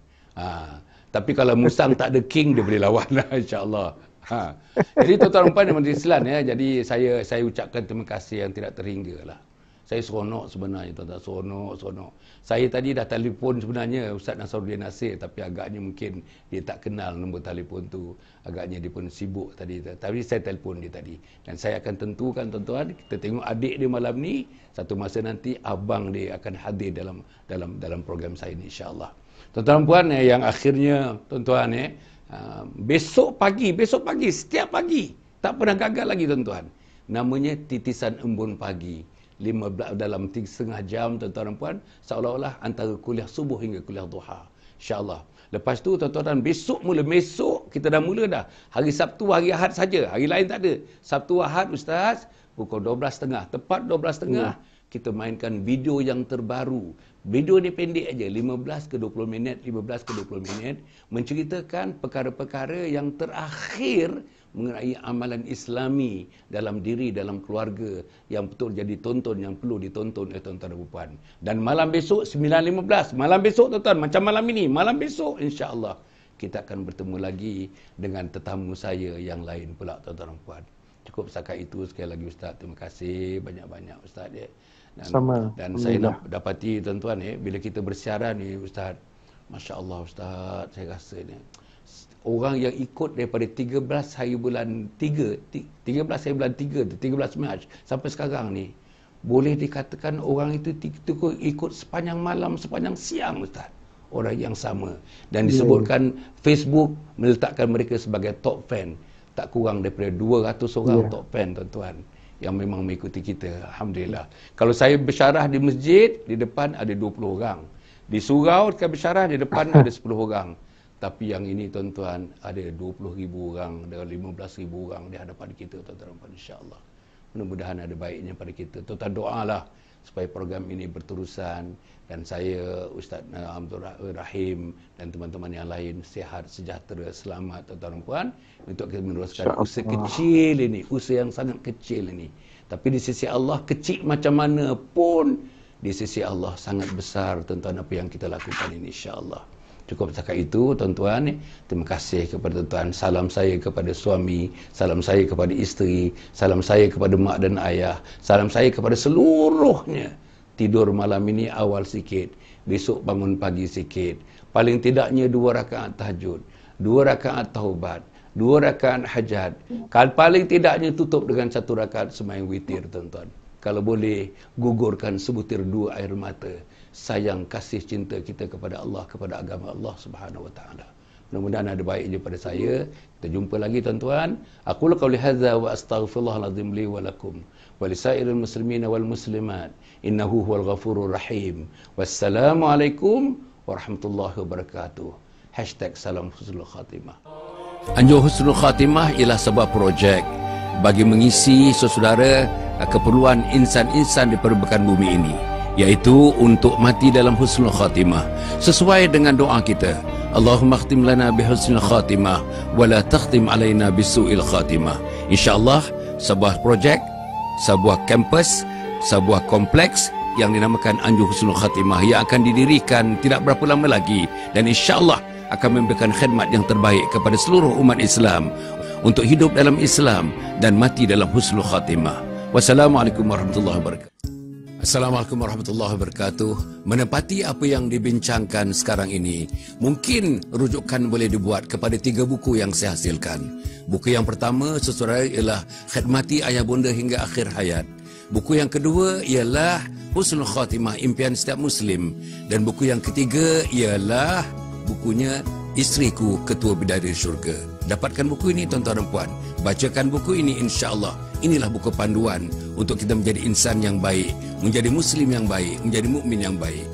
Tapi kalau Musang tak ada King, dia boleh lawan lah, insya-Allah. Jadi tuan-tuan dan puan yang Majlis Islam ya, jadi saya ucapkan terima kasih yang tidak terhingga lah. Saya seronok sebenarnya tuan-tuan, seronok. Saya tadi dah telefon sebenarnya Ustaz Nasruddin Nasir, tapi agaknya mungkin dia tak kenal nombor telefon tu. Agaknya dia pun sibuk tadi. Tapi saya telefon dia tadi. Dan saya akan tentukan tuan-tuan, kita tengok adik dia malam ni, satu masa nanti abang dia akan hadir dalam program saya ni, insya-Allah. Tuan-tuan puan yang akhirnya tuan-tuan besok pagi, setiap pagi, tak pernah gagal lagi tuan-tuan. Namanya titisan embun pagi. 15 dalam 3,5 jam tuan-tuan dan puan, seolah-olah antara kuliah subuh hingga kuliah duha, insya-Allah. Lepas tu tuan-tuan, besok kita dah mula dah. Hari Sabtu, hari Ahad saja, hari lain tak ada. Sabtu Ahad Ustaz pukul 12.30, tepat 12.30 kita mainkan video yang terbaru. Video ni pendek aja, 15 ke 20 minit, menceritakan perkara-perkara yang terakhir mengenai amalan Islami dalam diri, dalam keluarga yang betul jadi tonton, yang perlu ditonton oleh tuan-tuan dan puan. Dan malam besok 9.15, malam besok tuan-tuan, macam malam ini, malam besok insya-Allah kita akan bertemu lagi dengan tetamu saya yang lain pula tuan-tuan dan puan. Cukup setakat itu, sekali lagi Ustaz, terima kasih banyak-banyak Ustaz ya. Sama. Dan saya dapati tuan-tuan bila kita bersiaran ni Ustaz, Masya Allah Ustaz, saya rasa ni orang yang ikut daripada 13 hari bulan 3 tu, 13 Mac sampai sekarang ni, boleh dikatakan orang itu ikut sepanjang malam, sepanjang siang Ustaz. Orang yang sama. Dan disebutkan Facebook meletakkan mereka sebagai top fan. Tak kurang daripada 200 orang top fan tuan-tuan yang memang mengikuti kita. Alhamdulillah. Kalau saya bersyarah di masjid, di depan ada 20 orang. Di surau dekat bersyarah, di depan ada 10 orang. Tapi yang ini tuan-tuan, ada 20,000 orang, ada 15,000 orang di hadapan kita tuan-tuan, insya-Allah. Mudah-mudahan ada baiknya pada kita. Tuan-tuan doalah supaya program ini berterusan, dan saya, Ustaz Abdul Rahim dan teman-teman yang lain sihat, sejahtera, selamat tuan-tuan dan puan, untuk kita meneruskan usaha kecil ini, usaha yang sangat kecil ini. Tapi di sisi Allah kecil macam mana pun, di sisi Allah sangat besar tuan-tuan apa yang kita lakukan ini, insya-Allah. Cukup setakat itu tuan-tuan. Terima kasih kepada tuan-tuan. Salam saya kepada suami, salam saya kepada isteri, salam saya kepada mak dan ayah, salam saya kepada seluruhnya. Tidur malam ini awal sikit, besok bangun pagi sikit. Paling tidaknya 2 rakaat tahajud, 2 rakaat taubat, 2 rakaat hajat. Paling tidaknya tutup dengan 1 rakaat sembahyang witir tuan-tuan. Kalau boleh, gugurkan sebutir 2 air mata. Sayang kasih cinta kita kepada Allah, kepada agama Allah Subhanahu wa taala. Mudah-mudahan ada baiknya pada saya. Kita jumpa lagi tuan-tuan. Aku qauli hadza wa astaghfirullahal azim li wa lakum wa lisairil muslimin wal muslimat. Innahu huwal ghafurur rahim. Wassalamualaikum warahmatullahi wabarakatuh. #salam husnul khatimah. Anjur Husnul Khatimah ialah sebuah projek bagi mengisi saudara keperluan insan-insan di permukaan bumi ini, iaitu untuk mati dalam husnul khatimah sesuai dengan doa kita. Allahumma khtim lana bihusnul khatimah wa la takhtim alaina bisu'il khatimah. InsyaAllah sebuah projek, sebuah kampus, sebuah kompleks yang dinamakan Anjur Husnul Khatimah yang akan didirikan tidak berapa lama lagi, dan insyaAllah akan memberikan khidmat yang terbaik kepada seluruh umat Islam untuk hidup dalam Islam dan mati dalam husnul khatimah. Wassalamualaikum warahmatullahi wabarakatuh. Assalamualaikum warahmatullahi wabarakatuh. Menepati apa yang dibincangkan sekarang ini, mungkin rujukan boleh dibuat kepada 3 buku yang saya hasilkan. Buku yang pertama, saudara, ialah Khidmati Ayah Bunda Hingga Akhir Hayat. Buku yang kedua ialah Husnul Khatimah, Impian Setiap Muslim. Dan buku yang ketiga ialah bukunya Isteriku Ketua Bidadari Syurga. Dapatkan buku ini tuan-tuan dan puan. Bacakan buku ini, insya-Allah. Inilah buku panduan untuk kita menjadi insan yang baik, menjadi muslim yang baik, menjadi mukmin yang baik.